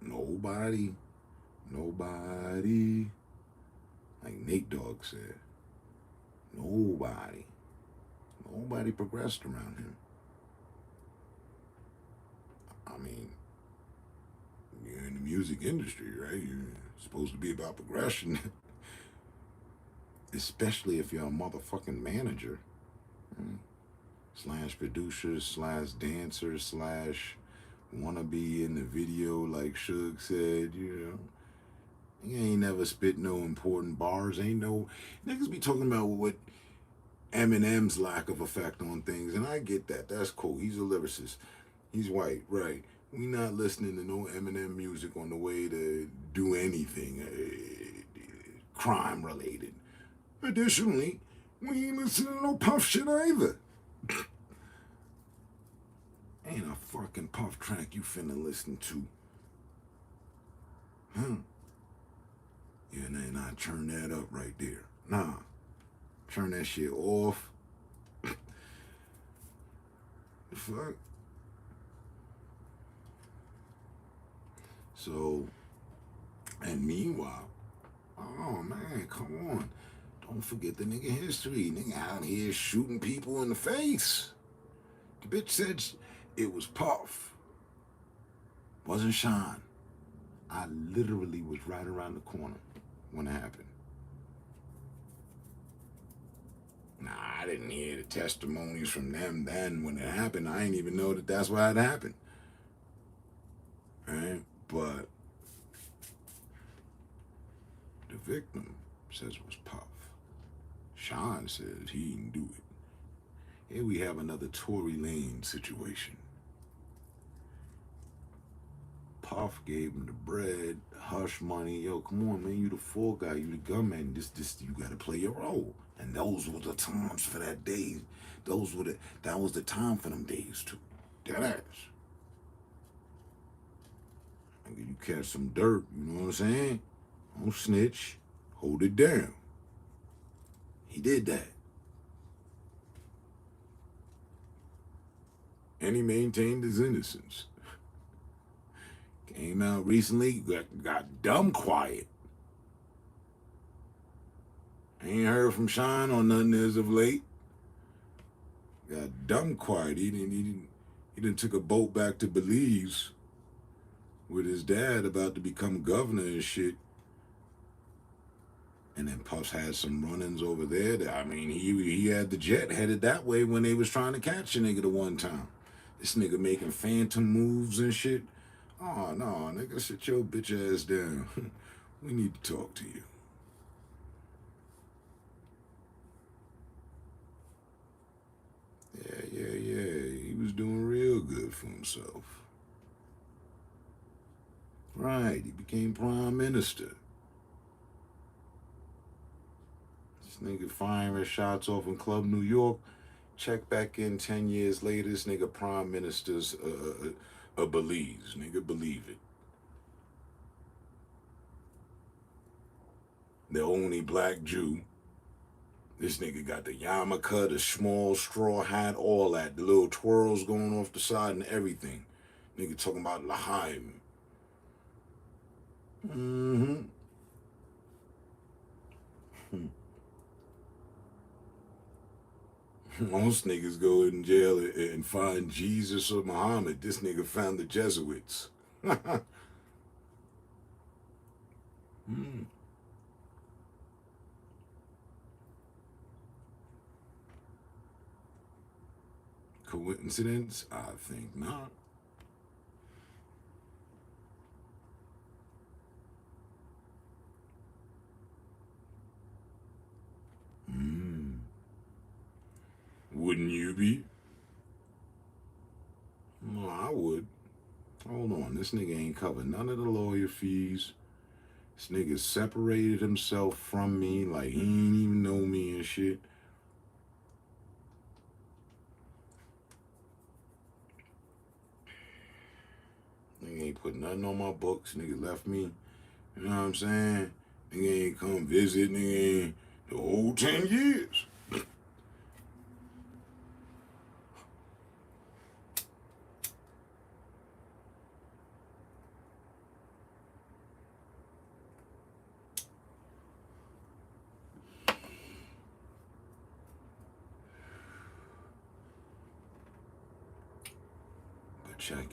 Speaker 3: Nobody, like Nate Dogg said, nobody progressed around him. I mean, you're in the music industry, right? You're supposed to be about progression. Especially if you're a motherfucking manager. Slash producer, slash dancer, slash wanna be in the video like Suge said, you know. He ain't never spit no important bars. Ain't no niggas be talking about what Eminem's lack of effect on things, and I get that. That's cool. He's a lyricist. He's white, right? We not listening to no Eminem music on the way to do anything crime related. Additionally, we ain't listening to no Puff shit either. Ain't a fucking Puff track you finna listen to. Huh? Yeah, nah, turn that up right there. Nah. Turn that shit off. The fuck? So, and meanwhile, oh man, come on. Don't forget the nigga history. Nigga out here shooting people in the face. The bitch said it was Puff. Wasn't Sean. I literally was right around the corner when it happened. Nah, I didn't hear the testimonies from them then when it happened. I didn't even know that that's why it happened. Right? But the victim says it was Puff. Sean says he didn't do it. Here we have another Tory Lane situation. Puff gave him the bread, hush money. Yo, come on, man, you the fall guy, you the gunman. This, you gotta play your role. And those were the times for that day. That was the time for them days too. That ass. You catch some dirt, you know what I'm saying? Don't snitch, hold it down. He did that. And he maintained his innocence. Came out recently, got dumb quiet. Ain't heard from Sean on nothing as of late. Got dumb quiet. He didn't took a boat back to Belize with his dad about to become governor and shit. And then Puff's had some run-ins over there. I mean, he had the jet headed that way when they was trying to catch a nigga the one time. This nigga making phantom moves and shit. Oh, no, nigga, sit your bitch ass down. We need to talk to you. Yeah. He was doing real good for himself. Right, he became prime minister. This nigga firing shots off in Club New York. Check back in 10 years later, this nigga prime minister's Belize. Nigga, believe it. The only black Jew. This nigga got the yarmulke, the small straw hat, all that. The little twirls going off the side and everything. Nigga talking about L'chaim. Most niggas go in jail and find Jesus or Muhammad. This nigga found the Jesuits. Coincidence? I think not. Wouldn't you be? No, I would. Hold on, this nigga ain't covered none of the lawyer fees. This nigga separated himself from me like he ain't even know me and shit. Nigga ain't put nothing on my books. Nigga left me. You know what I'm saying? Nigga ain't come visit. Nigga ain't the whole 10 years. But check it.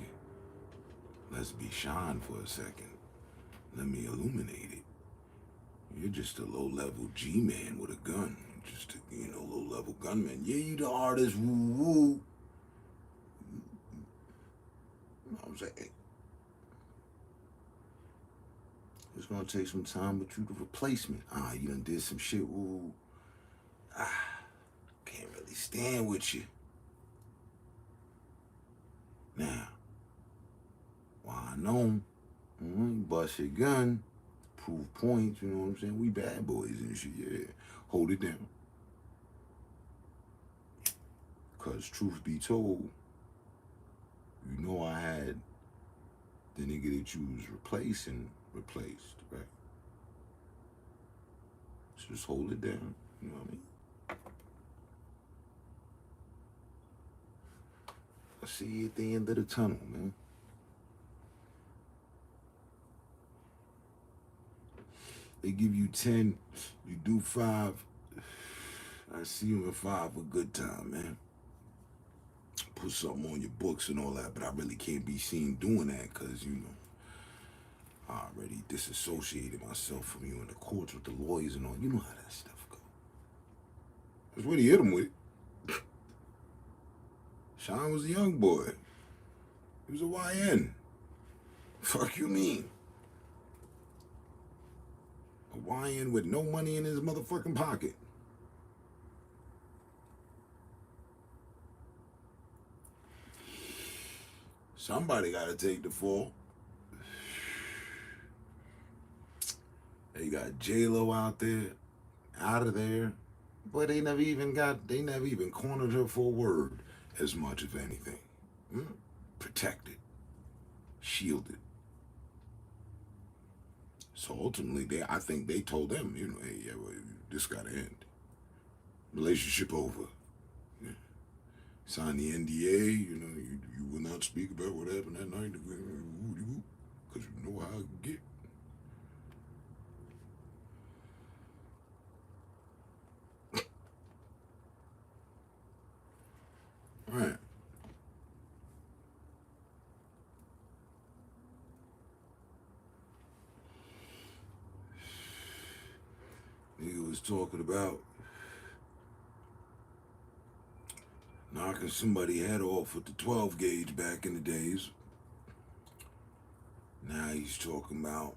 Speaker 3: Let's be Sean for a second. Let me illuminate it. You're just a low-level G-man with a gun. Just a, low-level gunman. Yeah, you the artist, woo-woo. You know what I'm saying? It's gonna take some time with you to replace me. You done did some shit, woo. Can't really stand with you. Now, why I know, bust your gun, prove points, you know what I'm saying? We bad boys and shit, yeah. Hold it down. Cause truth be told, you know I had the nigga that you was replaced, right? So just hold it down, you know what I mean? I see you at the end of the tunnel, man. They give you 10, you do 5. I see you in 5 a good time, man. Put something on your books and all that, but I really can't be seen doing that because, I already disassociated myself from you in the courts with the lawyers and all. You know how that stuff goes. That's what he hit him with. Sean was a young boy. He was a YN. Fuck you mean? A YN with no money in his motherfucking pocket. Somebody gotta take the fall. They got J-Lo out of there. But they never even cornered her for a word, as much of anything. Protected. Shielded. So ultimately, I think they told them, hey, this gotta end. Relationship over. Yeah. Sign the NDA, you will not speak about what happened that night, because you know how I get. Right. Nigga was talking about knocking somebody's head off with the 12 gauge back in the days. Now he's talking about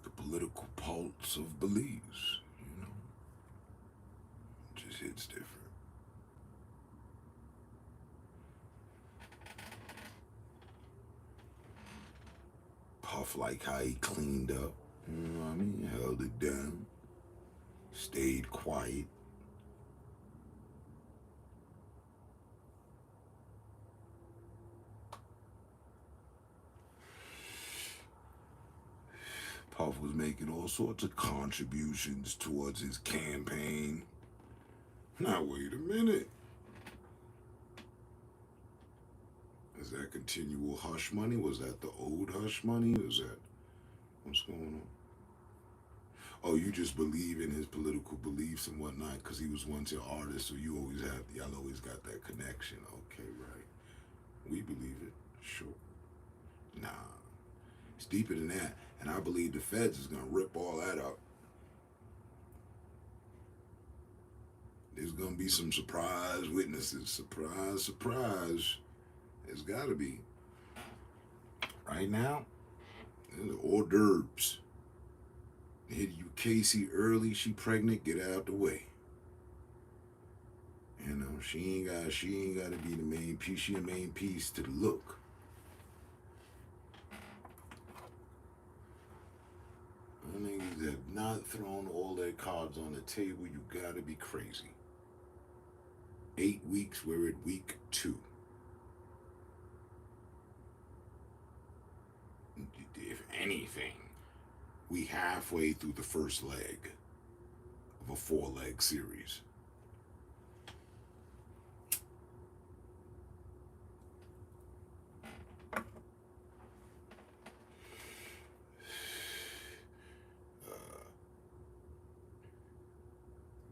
Speaker 3: the political pulse of beliefs, just hits different. Puff like how he cleaned up, you know what I mean? Held it down, stayed quiet. Puff was making all sorts of contributions towards his campaign. Now, wait a minute. Is that continual hush money? Was that the old hush money? Was that, what's going on? Oh, you just believe in his political beliefs and whatnot because he was once an artist, so y'all always got that connection. Okay, right. We believe it, sure. Nah, it's deeper than that. And I believe the feds is gonna rip all that up. There's gonna be some surprise witnesses. Surprise, surprise. There's gotta be. Right now, there's hors d'oeuvres. Hit you Casey early, she pregnant, get out the way. You know, she ain't gotta be the main piece. She a main piece to the look. Niggas have not thrown all their cards on the table. You gotta be crazy. 8 weeks, we're at week 2. If anything, we halfway through the first leg of a 4-leg series.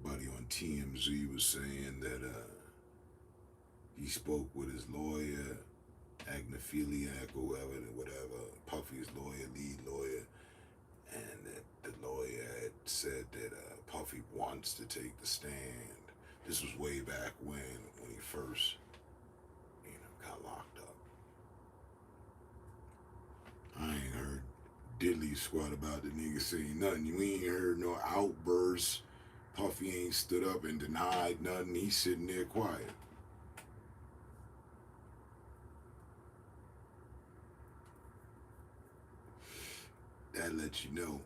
Speaker 3: Buddy on TMZ was saying that he spoke with his lawyer, agnophiliac or whatever, Puffy's lawyer, lead lawyer, and that the lawyer had said that Puffy wants to take the stand. This was way back when he first, got locked up. I ain't heard diddly squat about the nigga saying nothing. You ain't heard no outbursts. Puffy ain't stood up and denied nothing. He's sitting there quiet. That lets you know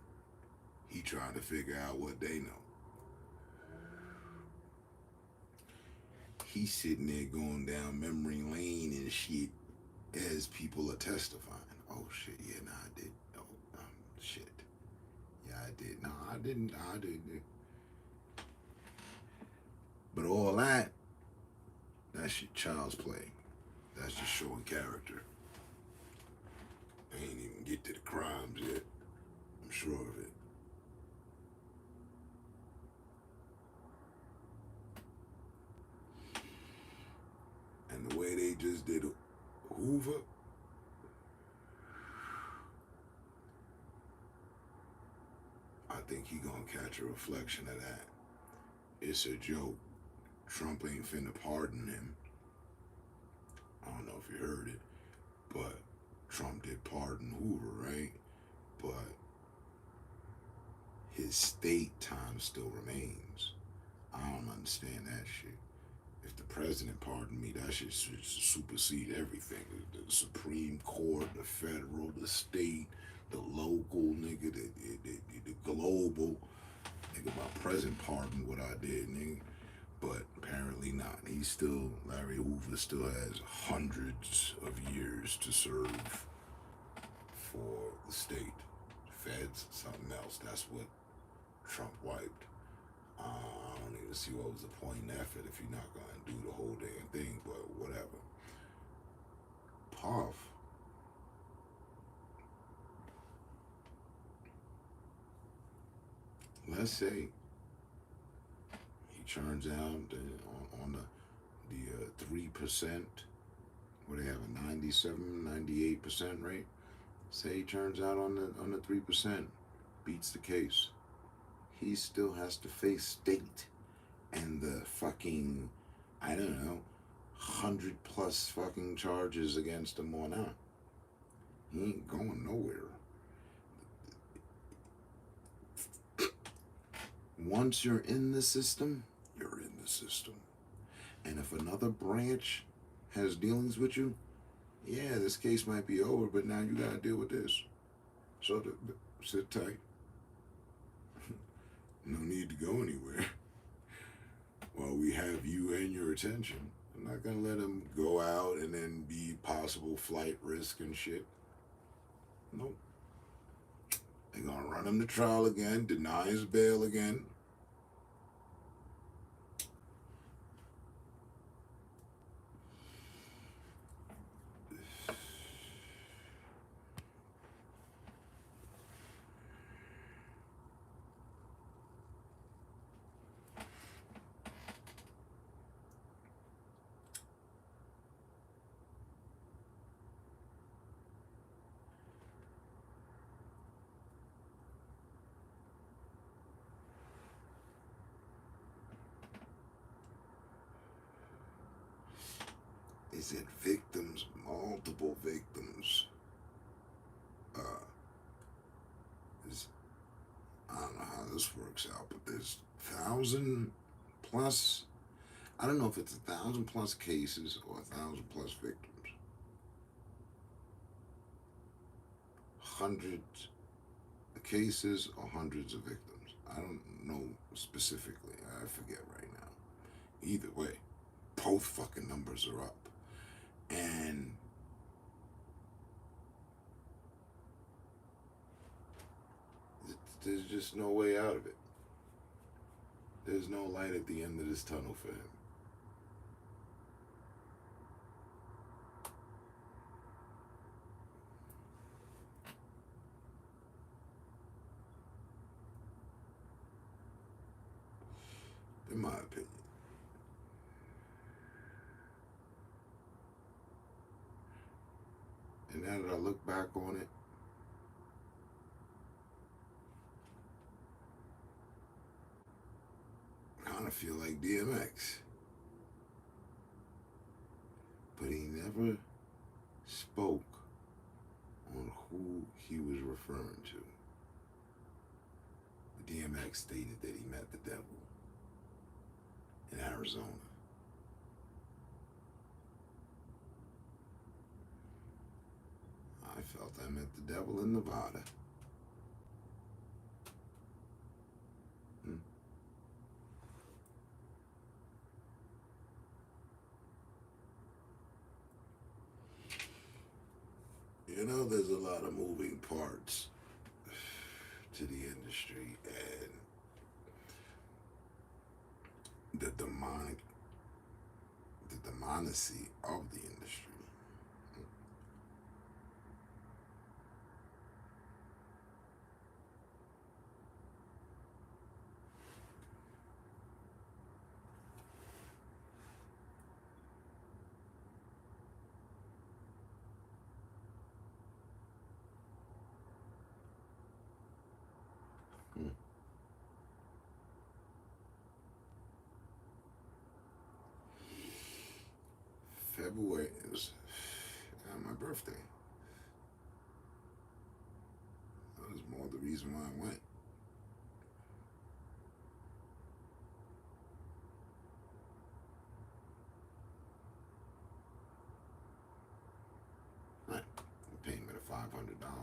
Speaker 3: he trying to figure out what they know. He's sitting there going down memory lane and shit as people are testifying. Oh shit, yeah, nah, I did. Oh, shit. Yeah, I did. No, I didn't. But all that's your child's play. That's just showing character. I ain't even get to the crimes yet. I'm sure of it. And the way they just did Hoover, I think he gonna catch a reflection of that. It's a joke. Trump ain't finna pardon him. I don't know if you heard it, but Trump did pardon Hoover, right? But his state time still remains. I don't understand that shit. If the president pardoned me, that shit should supersede everything. The Supreme Court, the federal, the state, the local, nigga, the global. Nigga, my president pardoned what I did, nigga. But apparently not. Larry Hoover still has hundreds of years to serve for the state. Feds, something else. That's what Trump wiped. I don't even see what was the point in effort if you're not going to do the whole damn thing, but whatever. Puff. Let's say he turns out on the 3%, where they have a 97, 98% rate. Say he turns out on the 3%, beats the case. He still has to face state and the fucking, I don't know, 100+ fucking charges against him or not. He ain't going nowhere. once you're in the system, you're in the system. And if another branch has dealings with you, yeah, this case might be over, but now you gotta deal with this. So sit tight. No need to go anywhere. While we have you and your attention, I'm not gonna let him go out and then be possible flight risk and shit. Nope. They're gonna run him to trial again, deny his bail again. Is it victims, multiple victims? I don't know how this works out, but there's 1,000 plus. I don't know if it's 1,000 plus cases or 1,000 plus victims. Hundreds of cases or hundreds of victims. I don't know specifically. I forget right now. Either way, both fucking numbers are up. And there's just no way out of it. There's no light at the end of this tunnel for him. In my opinion. And now that I look back on it, I kind of feel like DMX. But he never spoke on who he was referring to. DMX stated that he met the devil in Arizona. I felt I met the devil in Nevada. You know, there's a lot of moving parts to the industry, and the demonicy of the industry. February is my birthday. That was more the reason why I went. Right. The payment of $500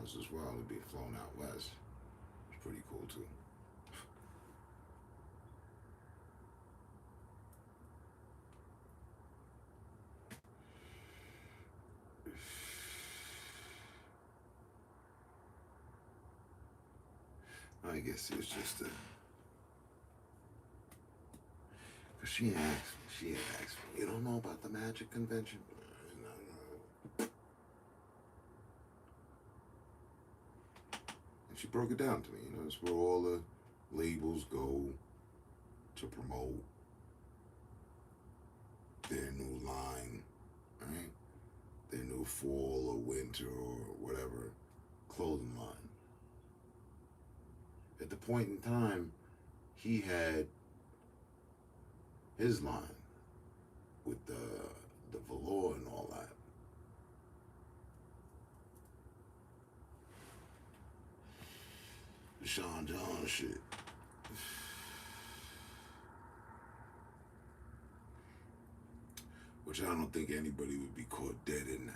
Speaker 3: as well to be flown out west. It's pretty cool too. I guess it was just a... Cause she had asked me, you don't know about the magic convention? No. And she broke it down to me, you know, it's where all the labels go to promote their new line, right? Their new fall or winter or whatever clothing line. At the point in time, he had his line with the velour and all that. The Sean John shit. which I don't think anybody would be caught dead in now.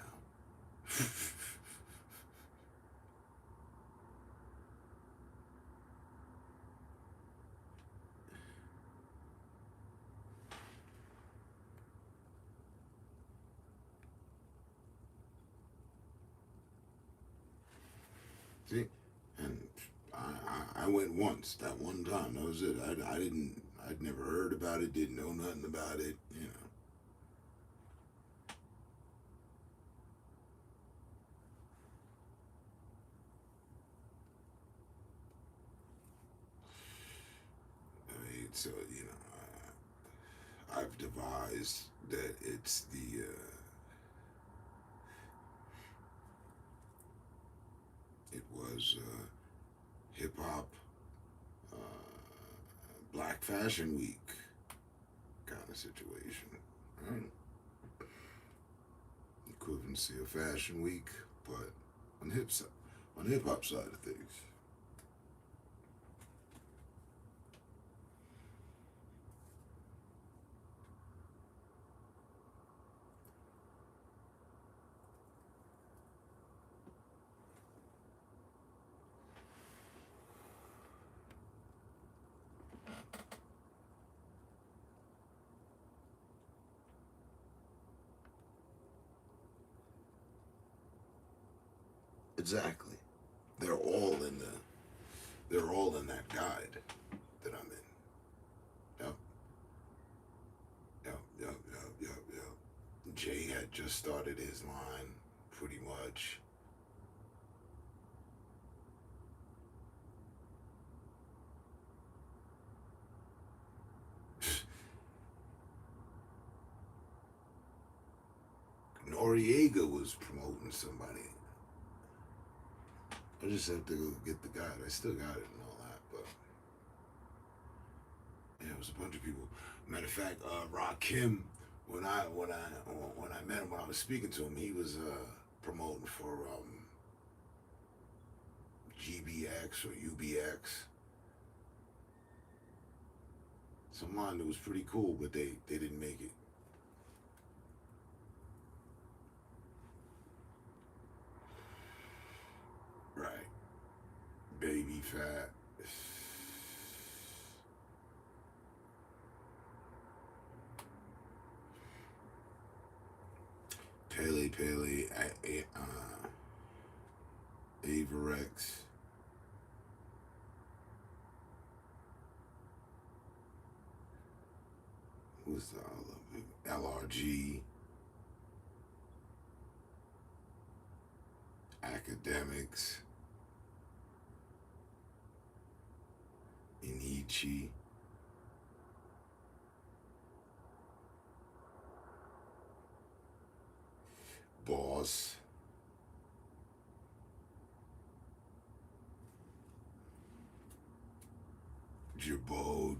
Speaker 3: See, and I went once, that one time. That was it. I'd never heard about it, didn't know nothing about it, you know. I mean, so, you know, I've devised that it's the, it was hip hop, Black Fashion Week kind of situation. Right? Equivalency of Fashion Week, but on hip hop side of things. Exactly. They're all in that guide that I'm in. Yep. Yep. Jay had just started his line, pretty much. Noriega was promoting somebody. I just have to go get the guide. I still got it and all that, but yeah, it was a bunch of people. Matter of fact, Rakim, when I met him, when I was speaking to him, he was promoting for GBX or UBX. Some line that was pretty cool, but they didn't make it. Right. Baby fat. Pele, Averex. Who's the other? LRG. Academics. Inichi. Boss. Jabode.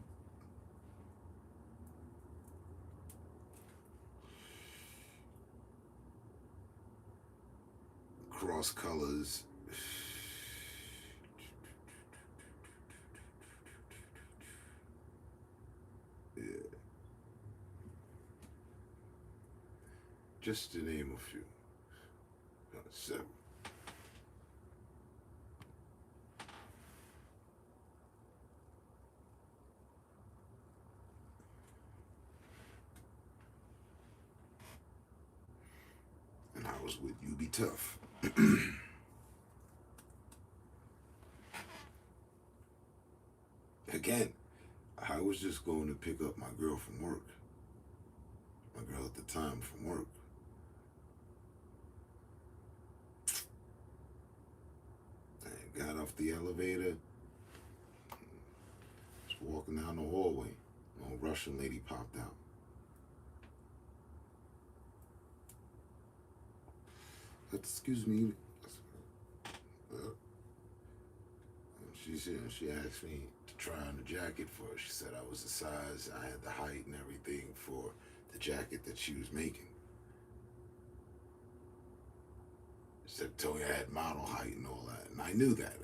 Speaker 3: Cross colors. Yeah. Just to name a few. Seven. And I was with You Be Tough. Again, I was just going to pick up my girl from work. My girl at the time from work. I got off the elevator. Was walking down the hallway. An old Russian lady popped out. Excuse me. She asked me to try on the jacket for her. She said I was the size, I had the height and everything for the jacket that she was making. She said, told me I had model height and all that. And I knew that.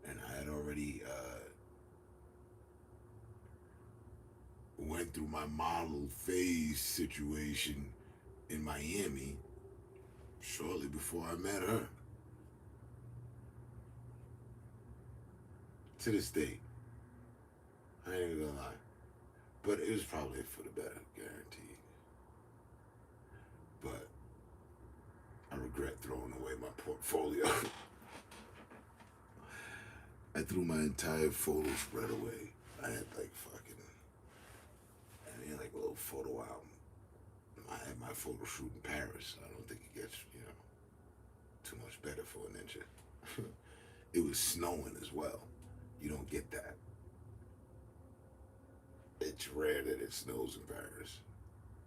Speaker 3: And I had already went through my model phase situation in Miami shortly before I met her. To this day, I ain't even gonna lie. But it was probably for the better, guaranteed. But I regret throwing away my portfolio. I threw my entire photo spread away. I had like like a little photo album. I had my photo shoot in Paris. I don't think it gets, too much better for a ninja. It was snowing as well. You don't get that. It's rare that it snows in Paris.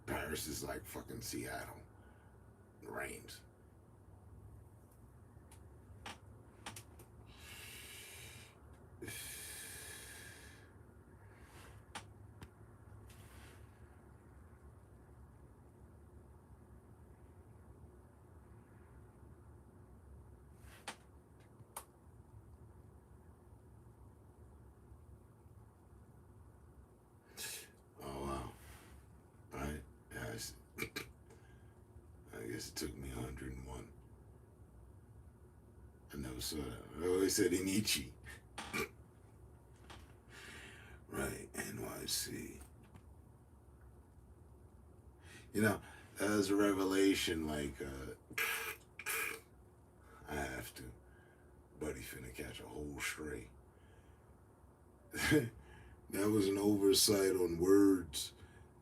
Speaker 3: Paris is like fucking Seattle. It rains. I guess it took me 101. I never saw that. I always said Inichi. Right, NYC. That was a revelation, like, I have to. Buddy finna catch a whole stray. That was an oversight on words,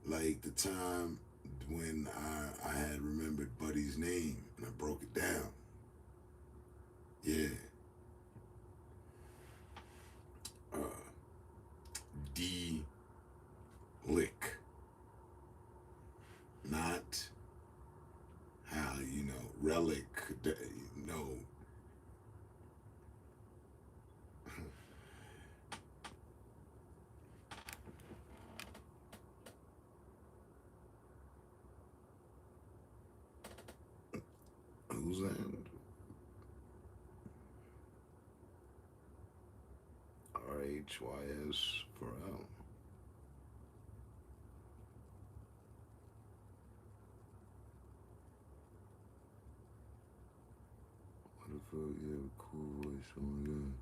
Speaker 3: like the time when I had remembered Buddy's name and I broke it down. Yeah. D-lick. Not how, relic, no. Who's that? RHYS for L. What the fuck? You have a cool voice. Oh my god.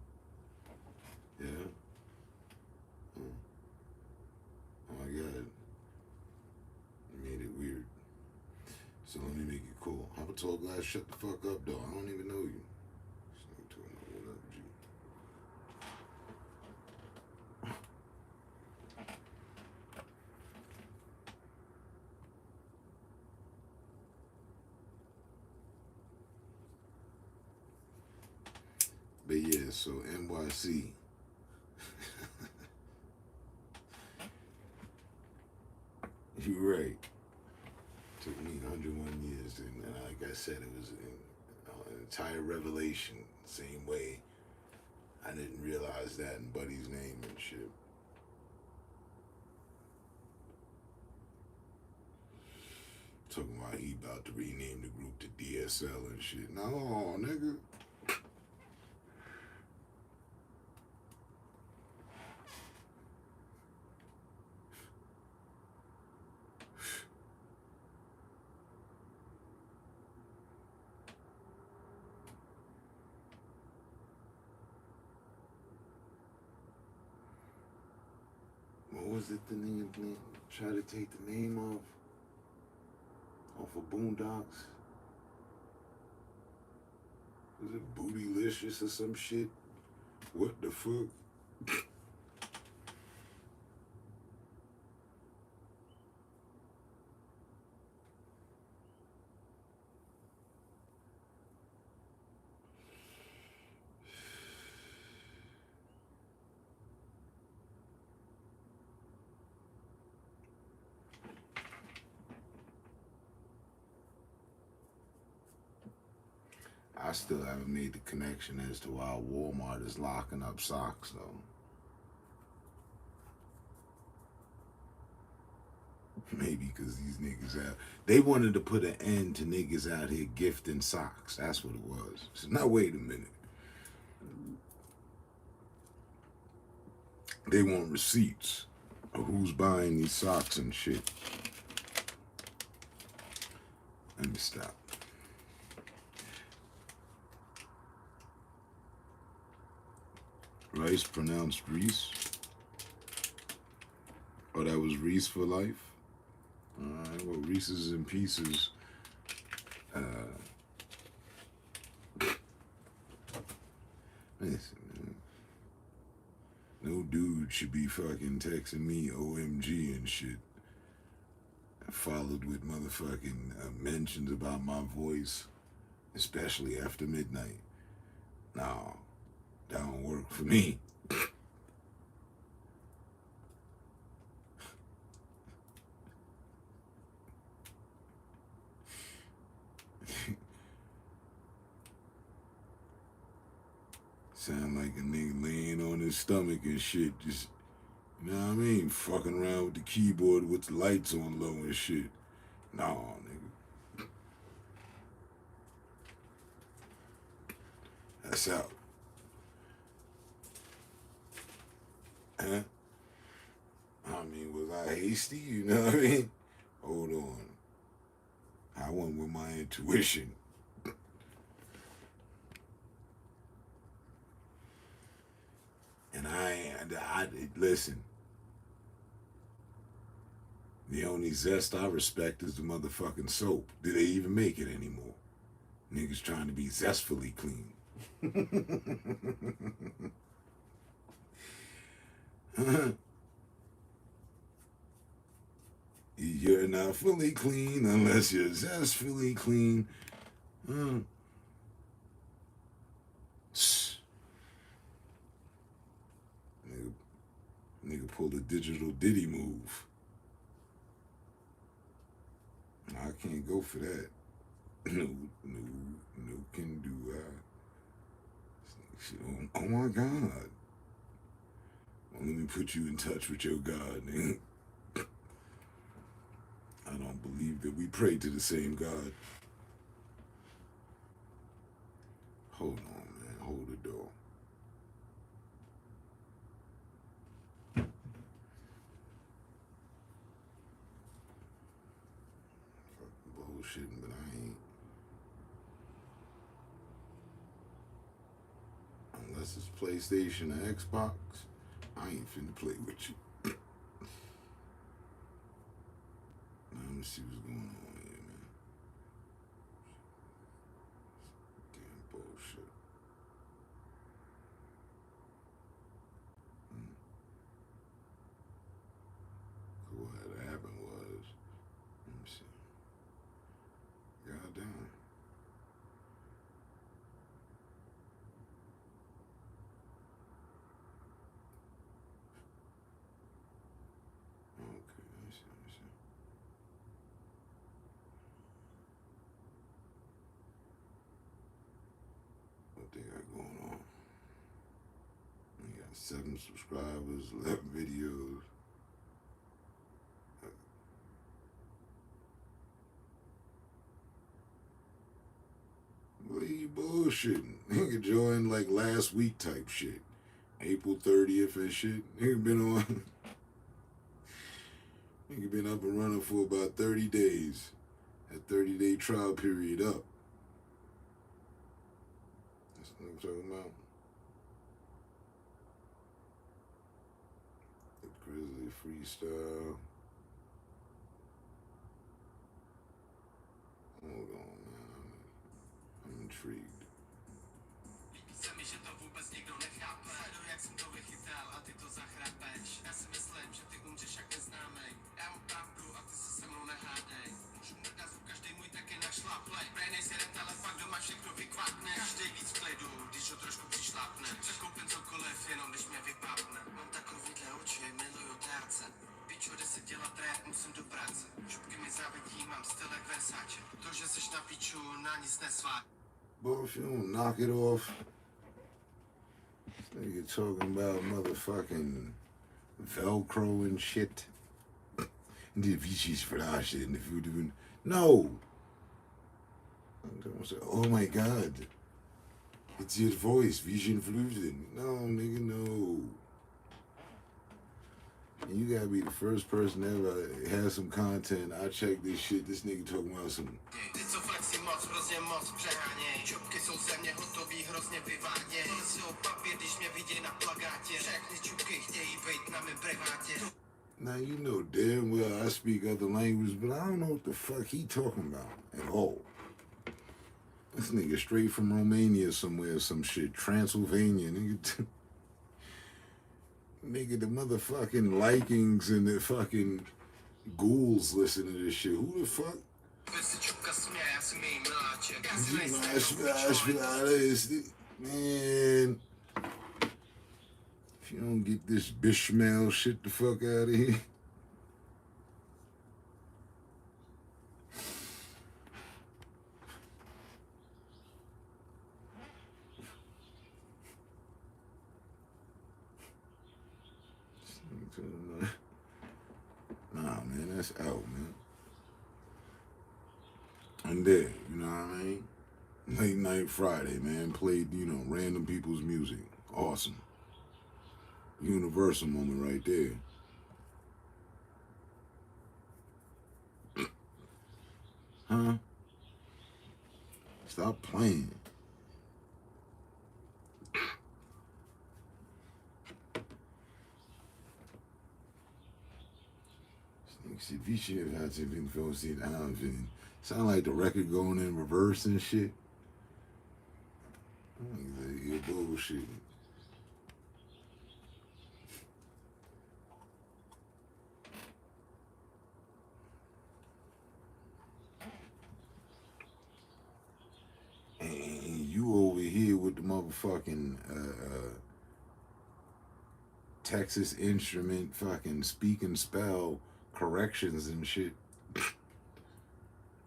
Speaker 3: Yeah? Oh my god. You made it weird. So let me make it cool. Have a tall guy shut the fuck up, though. I don't even know you. What up, G? But yeah, so NYC. You're right. Took me 101 years, and like I said, it was an entire revelation. Same way I didn't realize that in Buddy's name and shit. Talking about he about to rename the group to DSL and shit. No, nigga. What was it the nigga tried to take the name off of Boondocks? Was it Bootylicious or some shit? What the fuck? I still haven't made the connection as to why Walmart is locking up socks, though. Maybe because these niggas they wanted to put an end to niggas out here gifting socks. That's what it was. So now wait a minute. They want receipts. Who's buying these socks and shit? Let me stop. Rice pronounced Reese. Oh, that was Reese for life? Alright, well, Reese's in pieces. Listen, man. No dude should be fucking texting me OMG and shit. Followed with motherfucking mentions about my voice, especially after midnight. No, that don't work for me. Sound like a nigga laying on his stomach and shit, just, you know what I mean? Fucking around with the keyboard with the lights on low and shit. No, nigga. That's out. Huh? I mean, was I hasty? You know what I mean? Hold on. I went with my intuition. And I listen. The only zest I respect is the motherfucking soap. Do they even make it anymore? Niggas trying to be zestfully clean. You're not fully clean unless you're zestfully clean. Nigga pulled a digital Diddy move. I can't go for that. No can do that. Oh my God. Well, let me put you in touch with your God, nigga. I don't believe that we pray to the same God. Hold on, man. Hold the door. Fucking bullshitting, but I ain't. Unless it's PlayStation or Xbox, I ain't finna play with you. Now, let me see what's going on here, man. Damn bullshit. So what had happened was, let me see. God damn. Okay, let me see. What they got going on? We got 7 subscribers, 11 videos. What are you bullshitting? Nigga joined like last week type shit. April 30th and shit. Nigga been on. Nigga been up and running for about 30 days. That 30-day trial period up. That's what I'm talking about. The Grizzly freestyle. Hold on, man. I'm intrigued. Boy, if you don't knock it off, this nigga talking about motherfucking Velcro and shit. Die visies verrassen. No! Oh my God. It's your voice, vision fluted. No, nigga, no. You gotta be the first person ever has some content. I check this shit. This nigga talking about some. Now you know damn well I speak other languages, but I don't know what the fuck he talking about at all. This nigga straight from Romania somewhere, some shit, Transylvania, nigga. Nigga, the motherfucking Vikings and the fucking ghouls listen to this shit. Who the fuck? Man, if you don't get this Bishmael shit the fuck out of here. Nah, man, that's out, man. And there, you know what I mean? Late night Friday, man, played, you know, random people's music. Awesome. Universal moment right there. Huh? Stop playing. Sound like the record going in reverse and shit. You're bullshit. And you over here with the motherfucking Texas Instrument fucking speak and spell corrections and shit.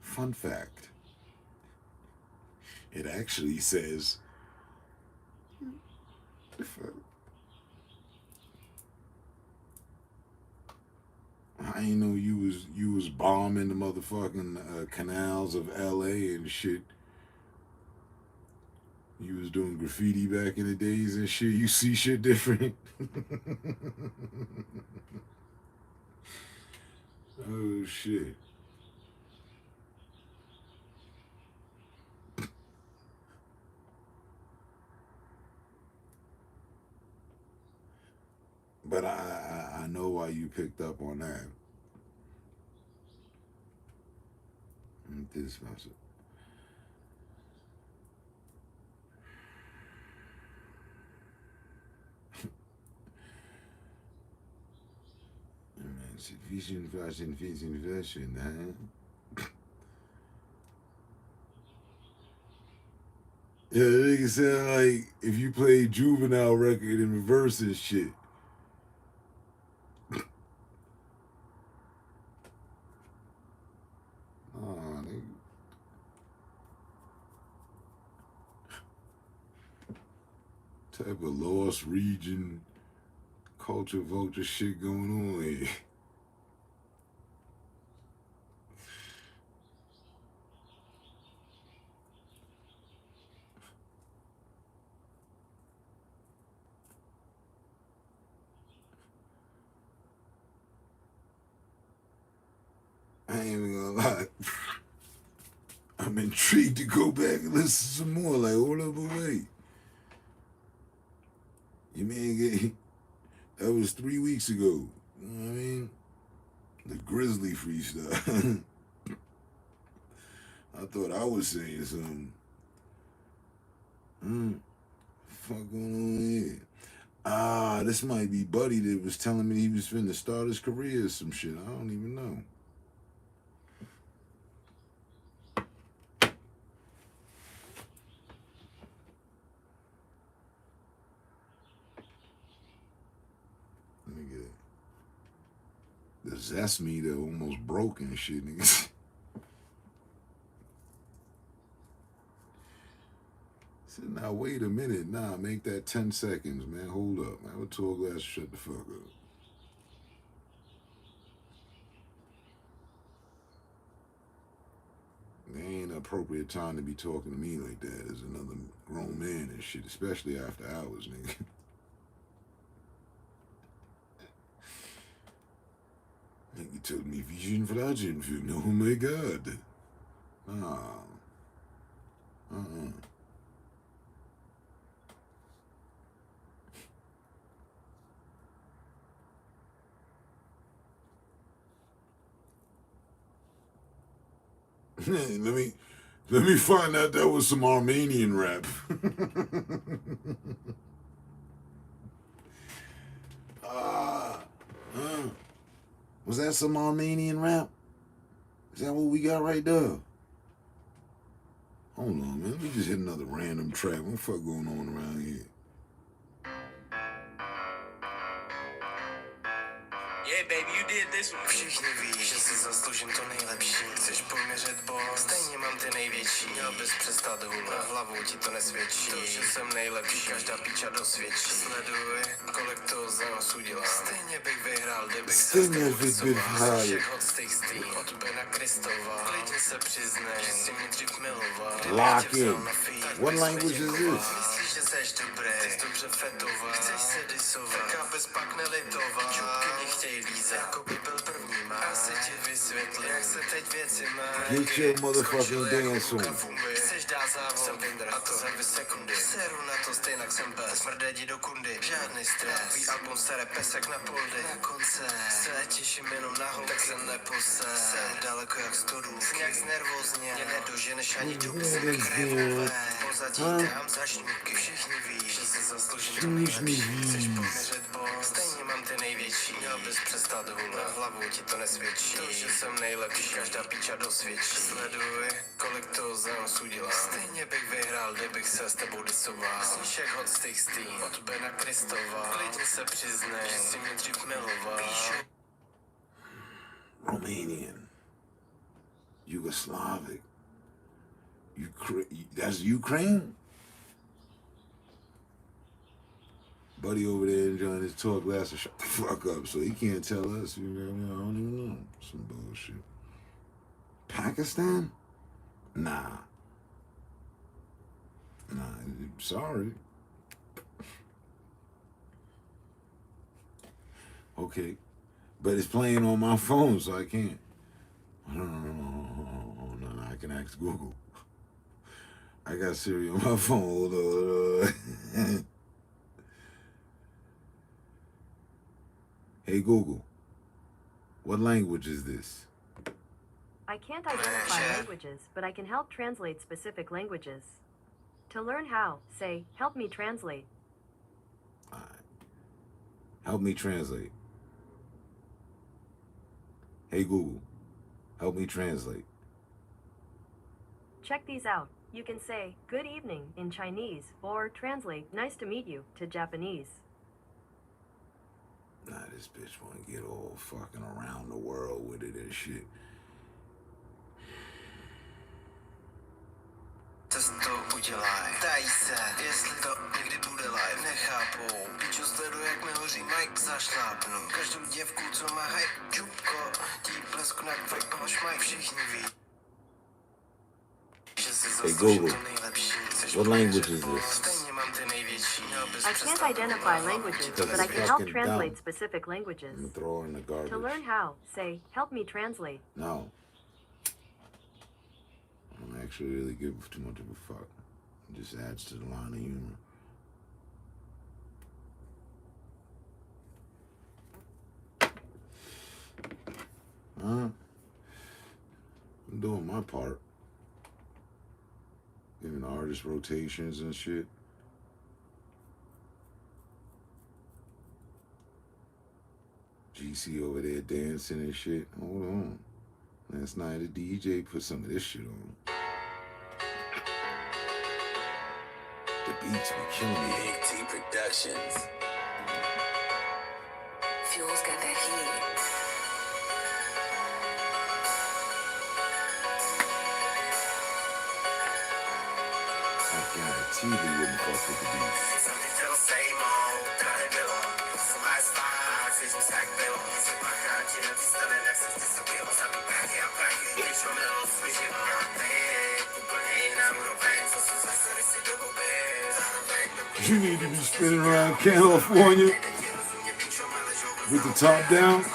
Speaker 3: Fun fact. It actually says the fuck? I ain't know you was bombing the motherfucking canals of LA and shit. You was doing graffiti back in the days and shit. You see shit different. Oh shit. But I know why you picked up on that. This was it. Vision, huh? Yeah, nigga sound like if you play Juvenile record in reverse and shit. Oh, nigga. Type of lost region, culture vulture shit going on here. I ain't even gonna lie. I'm intrigued to go back and listen some more. Like, hold up, but wait. You man, that was 3 weeks ago. You know what I mean? The Grizzly freestyle. I thought I was saying something. Fuck going on here? This might be Buddy that was telling me he was finna start his career or some shit. I don't even know. Let me get it. The zest meter almost broke and shit, nigga. Said, now wait a minute. Nah, make that 10 seconds, man. Hold up. Have a tall glass, shut the fuck up. There ain't an appropriate time to be talking to me like that as another grown man and shit, especially after hours, nigga. took me vision för film. Oh my god. Let me find out that was some Armenian rap. Was that some Armenian rap? Is that what we got right there? Hold on, man. Let me just hit another random track. What the fuck going on around here?
Speaker 10: Yeah, baby, you did this one. Všichni ví, že si zasloužím to nejlepší. Chceš poměřit boss, stejně mám ty největší. Měl bys přestat hulat, na hlavu ti to nesvědčí. To, že jsem nejlepší, každá píča dosvědčí. Sleduj, kolik to za nás udělám. Stejně bych vyhrál, kdybych se s tebou vysoval. Ze všech hostých stýl, od Bena Kristova. Klidně se přiznej, že jsi mě dřív miloval.
Speaker 3: Lock in. What language is this?
Speaker 10: Myslíš, že seš dobrý, ty jsi dobře fetovat. Chceš se disovat, tak abys pak nelitoval. Čupky mě chtějí lízat, jako by byl první má. Já se ti vysvětlím, jak se teď věci mají.
Speaker 3: Get your motherfucking dance on.
Speaker 10: Chceš dát závod, jsem Binder, a to za 2 sekundy. Seru na to, stejnak jsem bez, smrdé jdi do kundy. Žádný stres, tvý album sere pesek na poldy. Na konce se těším jenom na holky, tak jsem neposel. Jsem daleko jak 100 důlky, jsem jak znervózně. Mě nedoženeš ani tuk, jsem krevové. Pozadí tam za šňůrky, všichni ví, že si zasloužím to nejlepší. Chceš poměřit boss, stejně mám ty největší. Měl bys přestat hulat, na hlavu ti to nesvědčí. To, že jsem nejlepší, každá píča dosvědčí. Sleduj, kolik to za nás udělám. Stejně bych vyhrál, kdybych se s tebou disoval. Sníš jak hot stick steam, od Bena Kristova. Klidně se přiznej, že jsi mě dřív miloval.
Speaker 3: Romanian. Yugoslavic. That's Ukraine? Buddy over there enjoying his tour glass and shut the fuck up, so he can't tell us. You know, I don't even know. Some bullshit. Pakistan? Nah, sorry. Okay, but it's playing on my phone, so I can't. No, I can ask Google. I got Siri on my phone. Hold on. Hey Google, what language is this?
Speaker 11: I can't identify languages, but I can help translate specific languages. To learn how, say, help me translate.
Speaker 3: All right. Help me translate. Hey Google, help me translate.
Speaker 11: Check these out. You can say, good evening in Chinese, or translate, nice to meet you, to Japanese.
Speaker 3: Nah, this bitch wanna get all fucking around the world with it and shit.
Speaker 10: To udělaj, ptají se, jestli to někdy bude live, nechápou. Piču sleduju, jak mi hoří Mike, zašlápnu. Každou děvku, co má hype, čupko, tí blesku na tvoj pošmaj, všichni ví.
Speaker 3: Hey Google, what language is this?
Speaker 11: I can't identify languages, but I can help translate specific languages.
Speaker 3: I'm throw her in the garbage.
Speaker 11: To learn how, say, help me translate.
Speaker 3: No. I don't actually really give too much of a fuck. It just adds to the line of humor. I'm doing my part. Giving artist rotations and shit. GC over there dancing and shit. Hold on. Last night the DJ put some of this shit on. The beats be killing me.
Speaker 10: Big T Productions.
Speaker 2: Fuel's got that heat.
Speaker 3: I guarantee they wouldn't fuck with the beats.
Speaker 10: Something feel same old, tady bylo. Somebody spot, když mi tak bylo. Se pachá, ti na ty stane, jak se ti sobělo. Zabí pachy a pachy, když ho mělo svůj život. Úplně jiná úroveň, co jsou zase si do huby.
Speaker 3: You need to be spinning around California with the top down.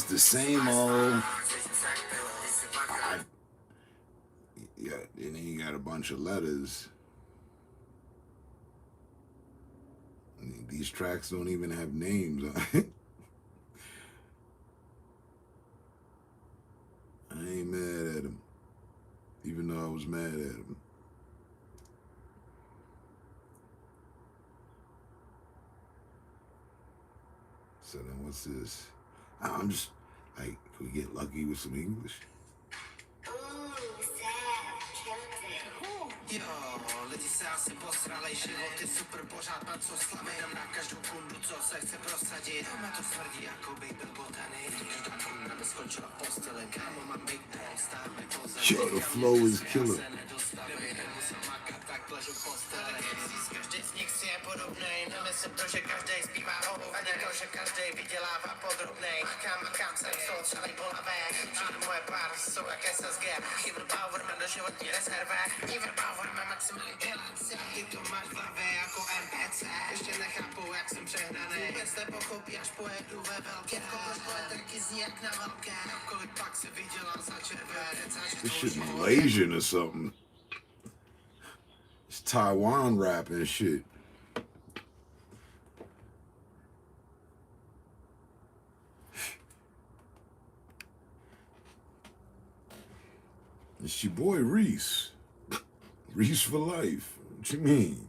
Speaker 3: just the same old. Yeah, and then you got a bunch of letters. These tracks don't even have names on it. I ain't mad at him, even though I was mad at him. So then what's this? I'm just like, can we get lucky with some English?
Speaker 10: Jo, lidi se asi posrali, život je super, pořád mám co slavit, dám na každou kundu, co se chce prosadit. Doma to smrdí, jako bych byl botanik, každá kunda by skončila v posteli, kámo mám big bang, stát mi pozadí.
Speaker 3: Yo, the flow is killer.
Speaker 10: Nemusel makat, tak pležu v posteli. Každý z nich si je podobnej, nemyslím to, že každý zpívá o hovně, to, že každý vydělává podrobnej. Kam jsem jsou celý bolavé, všechny moje páry jsou jak SSG, Giver Power mám do životní rezerve, Giver Power mám maximální bilanci, ty to máš v hlavě jako NPC, ještě nechápou, jak jsem přehnaný, vůbec nepochopí, až pojedu ve velké, kolik moje trky zní jak na velké, kolik pak si vydělal za červenec.
Speaker 3: This shit Malaysian or something. It's Taiwan rap and shit. It's your boy Reese. Reese for life. What you mean?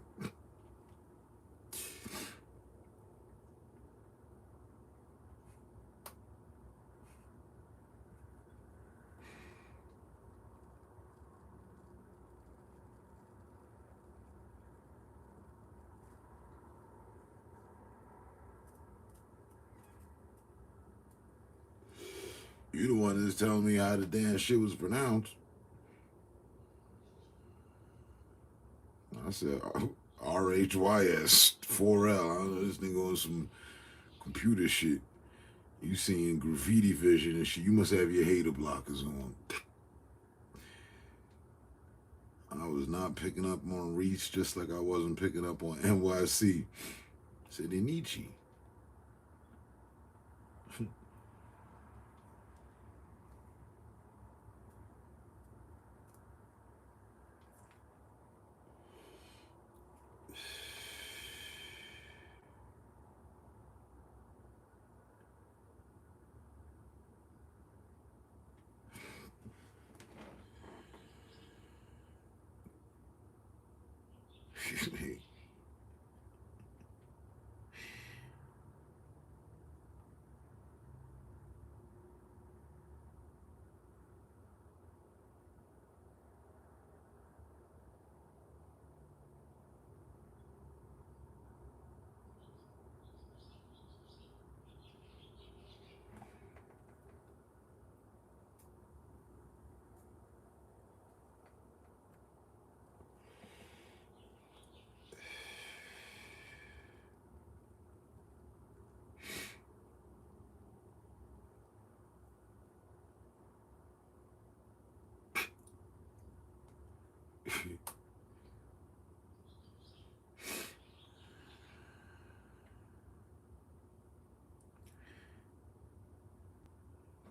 Speaker 3: You the one that's telling me how the damn shit was pronounced. I said RHYS 4L. I don't know, this nigga on some computer shit. You seeing graffiti vision and shit. You must have your hater blockers on. I was not picking up on Reach, just like I wasn't picking up on NYC. Said Inichi.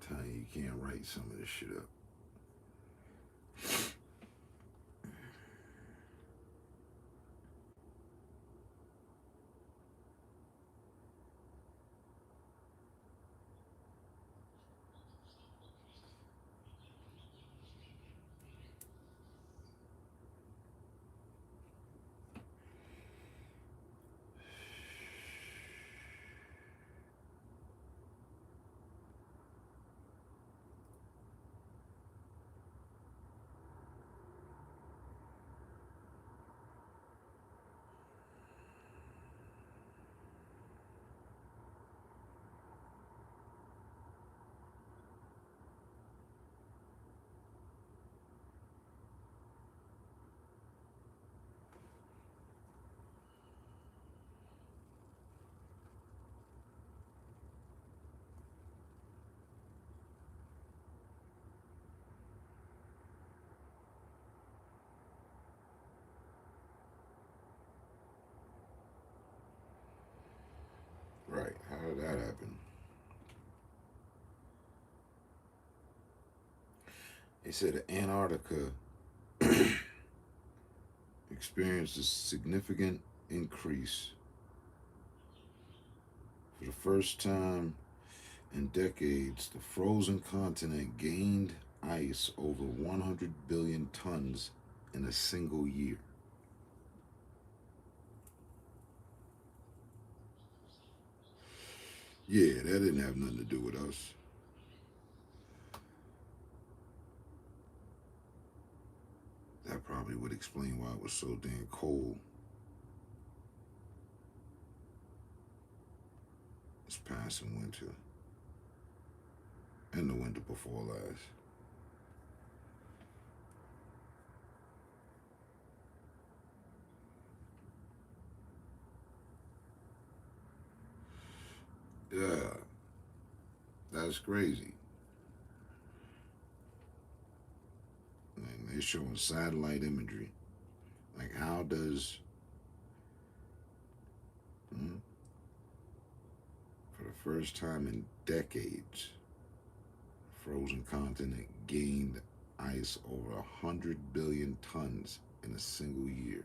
Speaker 3: Tell you can't write some of this shit up. Right, how did that happen? They said Antarctica experienced a significant increase. For the first time in decades, the frozen continent gained ice over 100 billion tons in a single year. Yeah, that didn't have nothing to do with us. That probably would explain why it was so damn cold this passing winter and the winter before last. Yeah, that's crazy. And they're showing satellite imagery. Like, how does, for the first time in decades, frozen continent gained ice over 100 billion tons in a single year?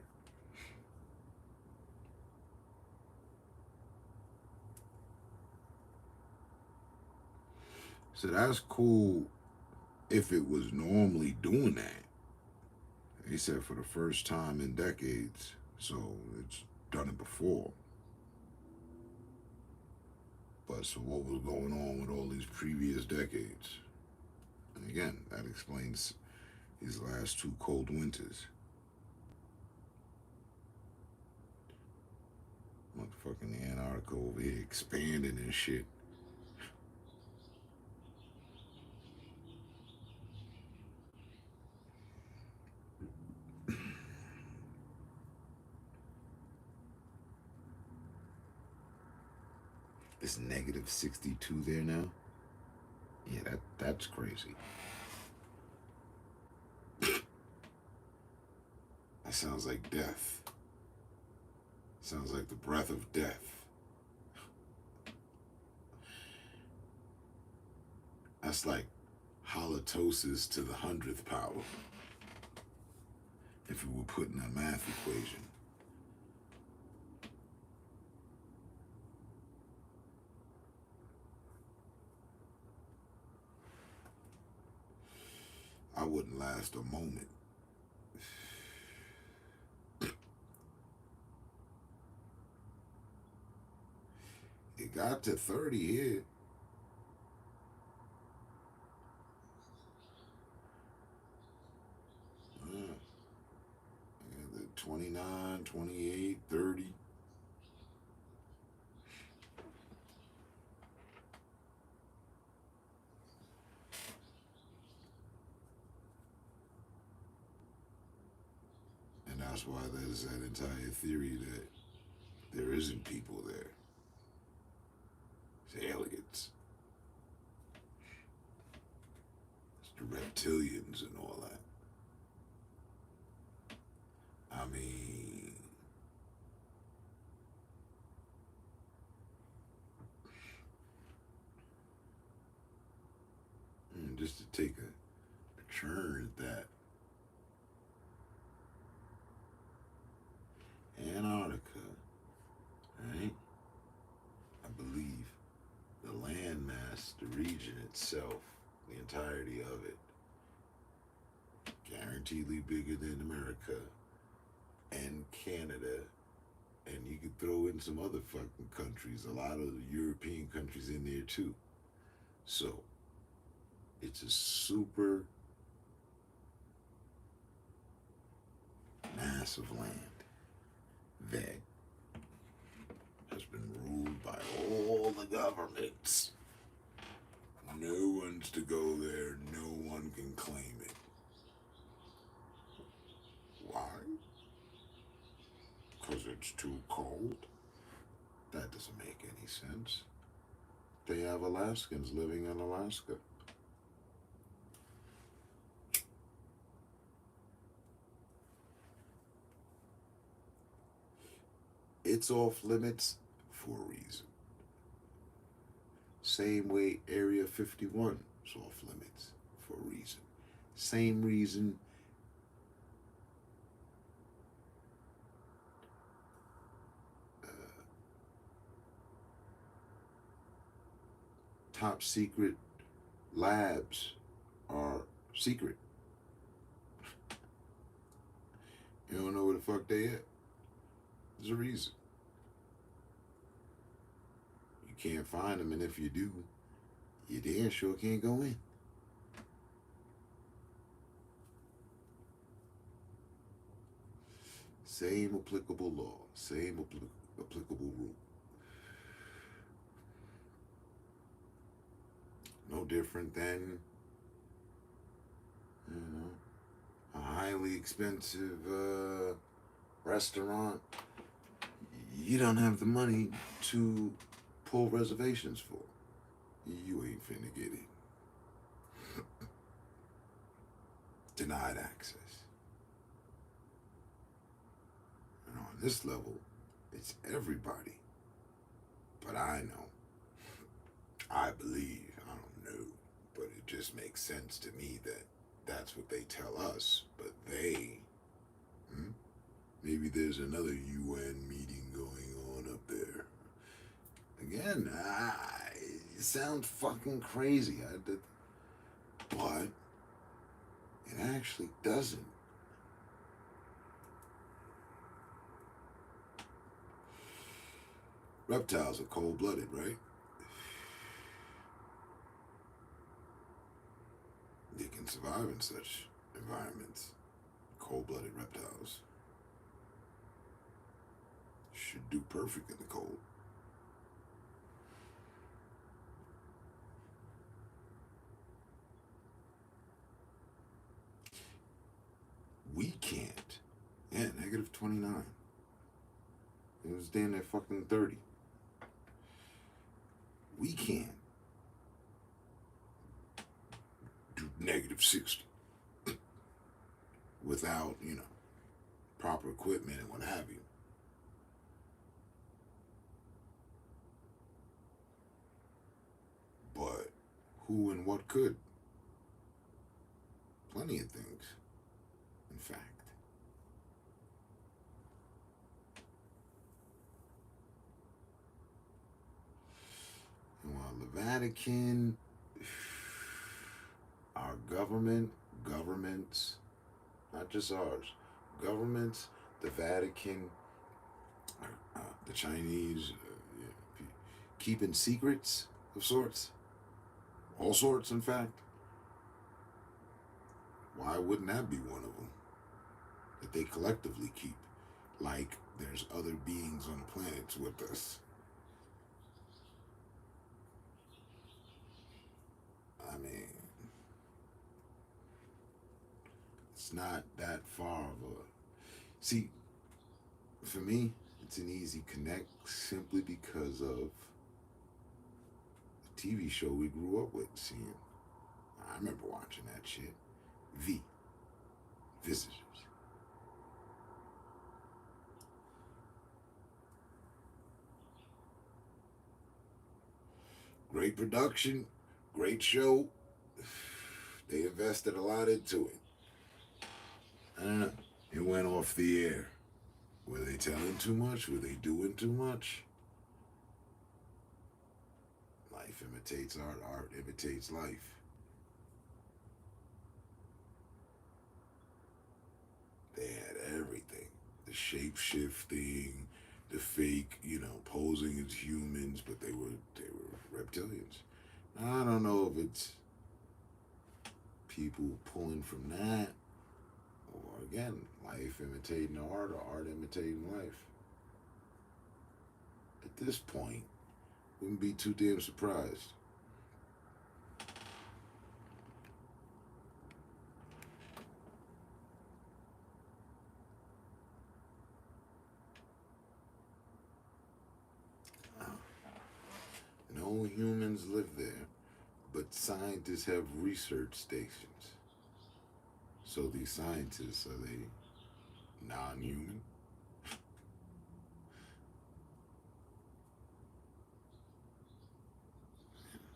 Speaker 3: So that's cool if it was normally doing that. He said for the first time in decades, so it's done it before. But so what was going on with all these previous decades? And again, that explains these last two cold winters. Motherfucking Antarctica over here expanding and shit. It's negative 62 there now. Yeah, that's crazy. That sounds like death. Sounds like the breath of death. That's like halitosis to the 100th power. If we were put in a math equation. I wouldn't last a moment. It got to 30 here. The 29, 28, 30. And that's why there's that entire theory that there isn't people there. It's aliens. It's the reptilians and all that. I mean, just to take a turn at that. Antarctica, right? I believe the landmass, the region itself, the entirety of it, guaranteedly bigger than America and Canada, and you could throw in some other fucking countries, a lot of the European countries in there too. So, it's a super massive land that has been ruled by all the governments. No one's to go there, no one can claim it. Why? Because it's too cold? That doesn't make any sense. They have Alaskans living in Alaska. It's off limits for a reason. Same way Area 51 is off limits for a reason. Same reason top secret labs are secret. You don't know where the fuck they at. There's a reason. You can't find them, and if you do, you damn sure can't go in. Same applicable law, same applicable rule. No different than, you know, a highly expensive restaurant you don't have the money to pull reservations for. You ain't finna get it. Denied access. And on this level, it's everybody. But I know. I believe. I don't know. But it just makes sense to me that that's what they tell us. But they... Maybe there's another UN meeting going on up there. Again, it sounds fucking crazy. But it actually doesn't. Reptiles are cold-blooded, right? They can survive in such environments. Cold-blooded reptiles should do perfect in the cold. We can't. Yeah, negative 29. It was damn near fucking 30. We can't do negative 60 without, you know, proper equipment and what have you. But who and what could? Plenty of things, in fact. And while the Vatican, our governments, not just ours, governments, the Vatican, the Chinese, keeping secrets of sorts, all sorts, in fact. Why wouldn't that be one of them that they collectively keep? Like there's other beings on planets with us. I mean, it's not that far of a... See, for me, it's an easy connect simply because of the TV show we grew up with seeing. I remember watching that shit. Visitors. Great production, great show. They invested a lot into it. I don't know. It went off the air. Were they telling too much? Were they doing too much? Life imitates art. Art imitates life. They had everything. The shape-shifting, the fake, you know, posing as humans, but they were reptilians. Now, I don't know if it's people pulling from that, or again, life imitating art, or art imitating life. At this point, wouldn't be too damn surprised. No humans live there, but scientists have research stations. So these scientists, are they non-human?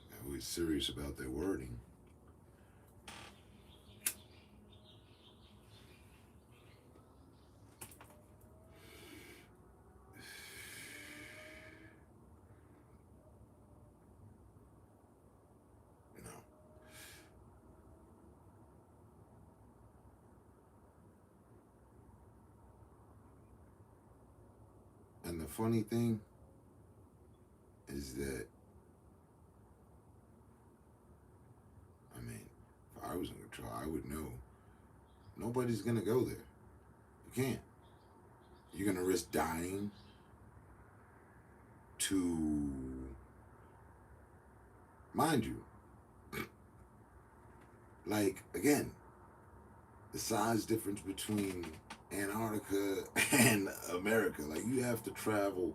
Speaker 3: They're always serious about their wording. the funny thing is that, I mean, if I was in control, I would know nobody's going to go there. You can't. You're going to risk dying to, mind you, like, again, the size difference between Antarctica and America. Like, you have to travel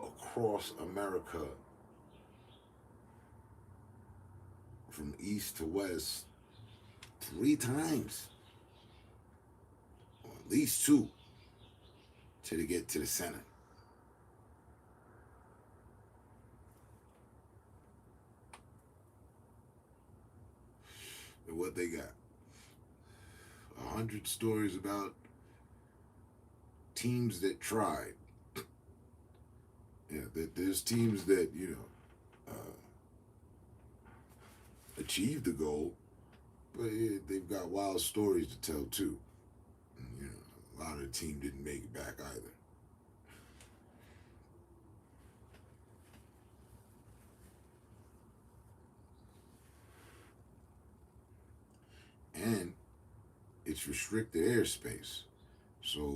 Speaker 3: across America from east to west 3 times, or at least 2, till to get to the center. And what they got? 100 stories about teams that tried. Yeah, there's teams that, achieved the goal, but they've got wild stories to tell too. And, a lot of the team didn't make it back either. And it's restricted airspace. So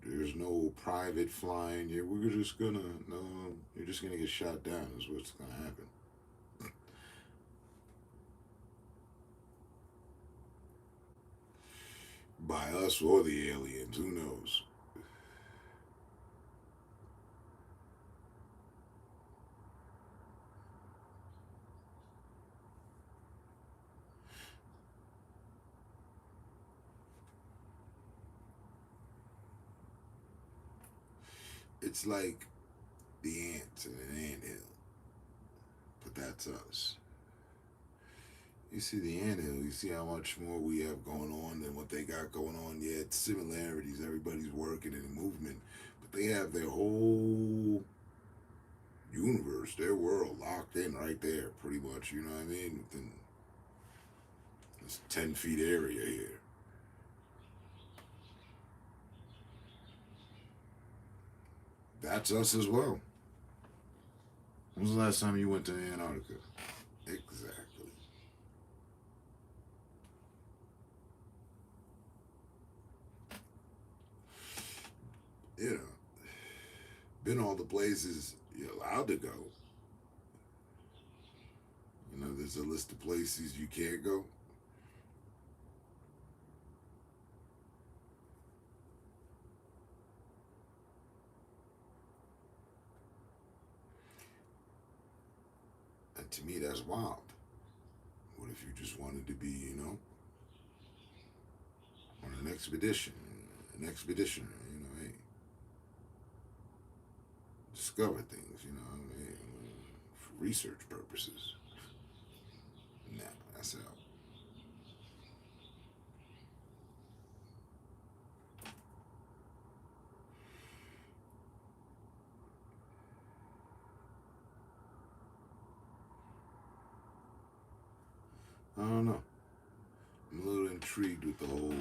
Speaker 3: there's no private flying. Yeah, you're just gonna get shot down is what's gonna happen. By us or the aliens, who knows? It's like the ants in an anthill, but that's us. You see the anthill, you see how much more we have going on than what they got going on. Yeah, it's similarities, everybody's working in a movement, but they have their whole universe, their world locked in right there, pretty much, you know what I mean? Within this 10 feet area here. That's us as well. When was the last time you went to Antarctica? Exactly. Been all the places you're allowed to go. There's a list of places you can't go. And to me, that's wild. What if you just wanted to be, on an expeditioner, hey, discover things, for research purposes. Nah, that's out. I don't know. I'm a little intrigued with the whole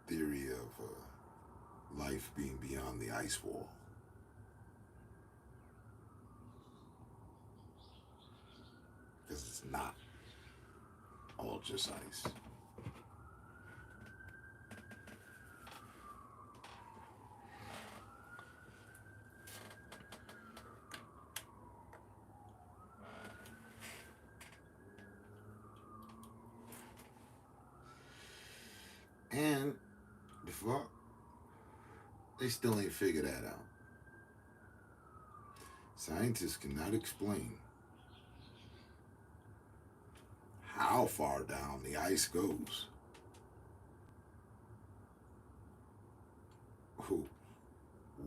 Speaker 3: theory of life being beyond the ice wall. Because it's not all just ice. And the fuck, they still ain't figured that out. Scientists cannot explain how far down the ice goes.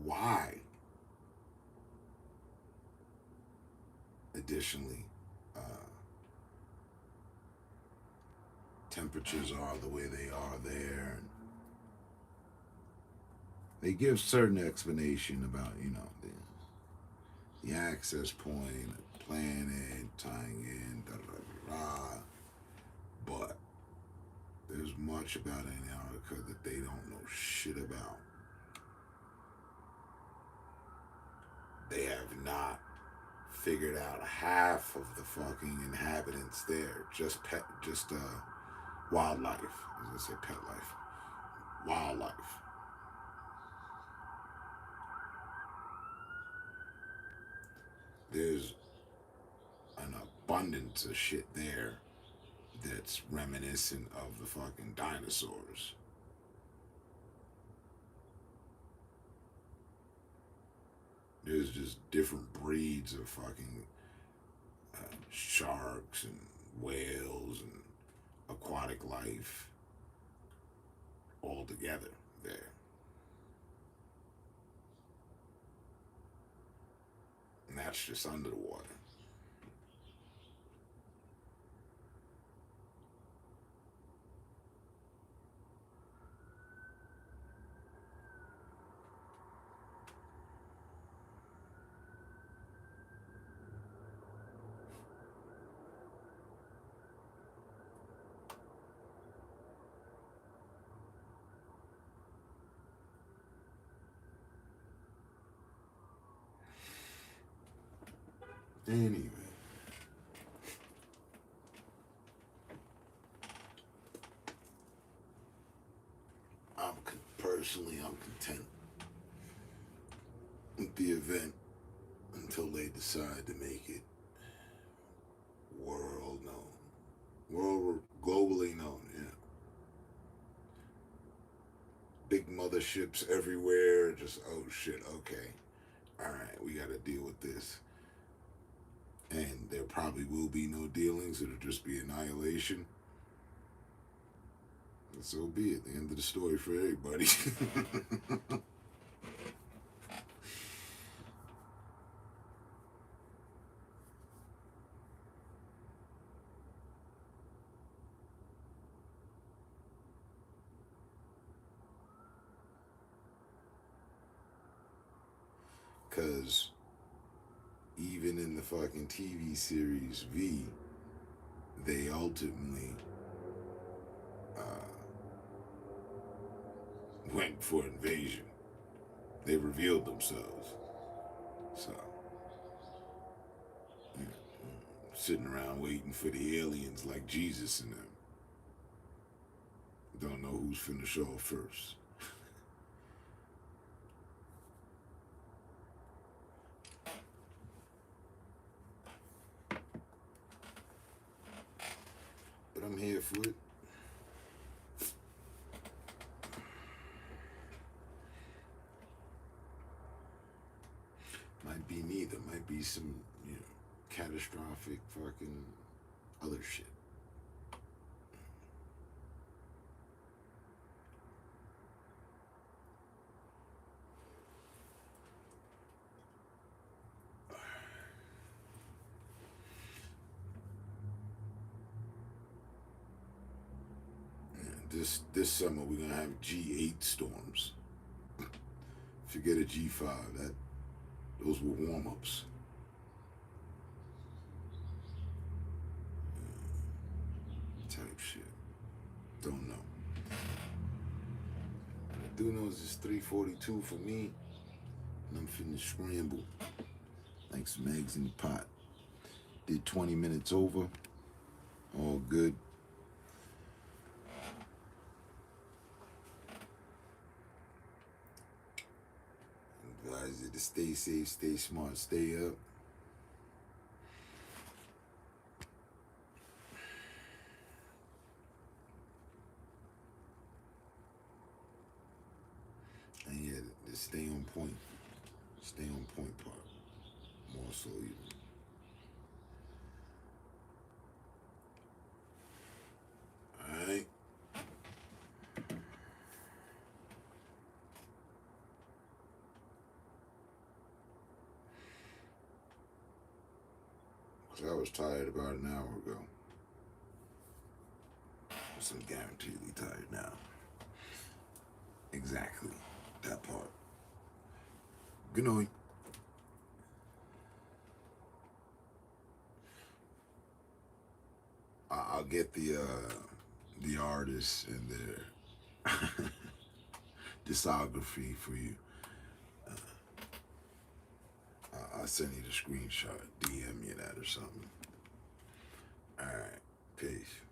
Speaker 3: Why? Additionally, temperatures are the way they are there. And they give certain explanation about, the access point, the planet, tying in, but there's much about Antarctica that they don't know shit about. not figured out half of the fucking inhabitants there. Just wildlife. I was gonna say pet life. Wildlife. There's an abundance of shit there that's reminiscent of the fucking dinosaurs. There's just different breeds of fucking sharks and whales and aquatic life all together there. And that's just under the water. Anyway, personally, I'm content with the event until they decide to make it world known, globally known. Yeah, big motherships everywhere. Just oh shit, okay, all right, we got to deal with this. And there probably will be no dealings. It'll just be annihilation. And so be it. The end of the story for everybody. Because even in the fucking TV series V, they ultimately went for invasion. They revealed themselves. So, you know, sitting around waiting for the aliens like Jesus and them. Don't know who's finna show up first. But I'm here for it. Might be neither. Might be some, catastrophic fucking other shit. This summer we're gonna have G8 storms. Forget a G5. Those were warm-ups. Type shit. Don't know. What I do know is it's 3:42 for me, and I'm finna scramble like some eggs in the pot. Did 20 minutes over. All good. Advise you to stay safe, stay smart, stay up. And yeah, the stay on point. Stay on point part. More so even. Alright. I was tired about an hour ago. So I'm guaranteedly tired now. Exactly. That part. Good night. I'll get the artists and their discography for you. I'll send you the screenshot. DM you that or something. All right. Peace.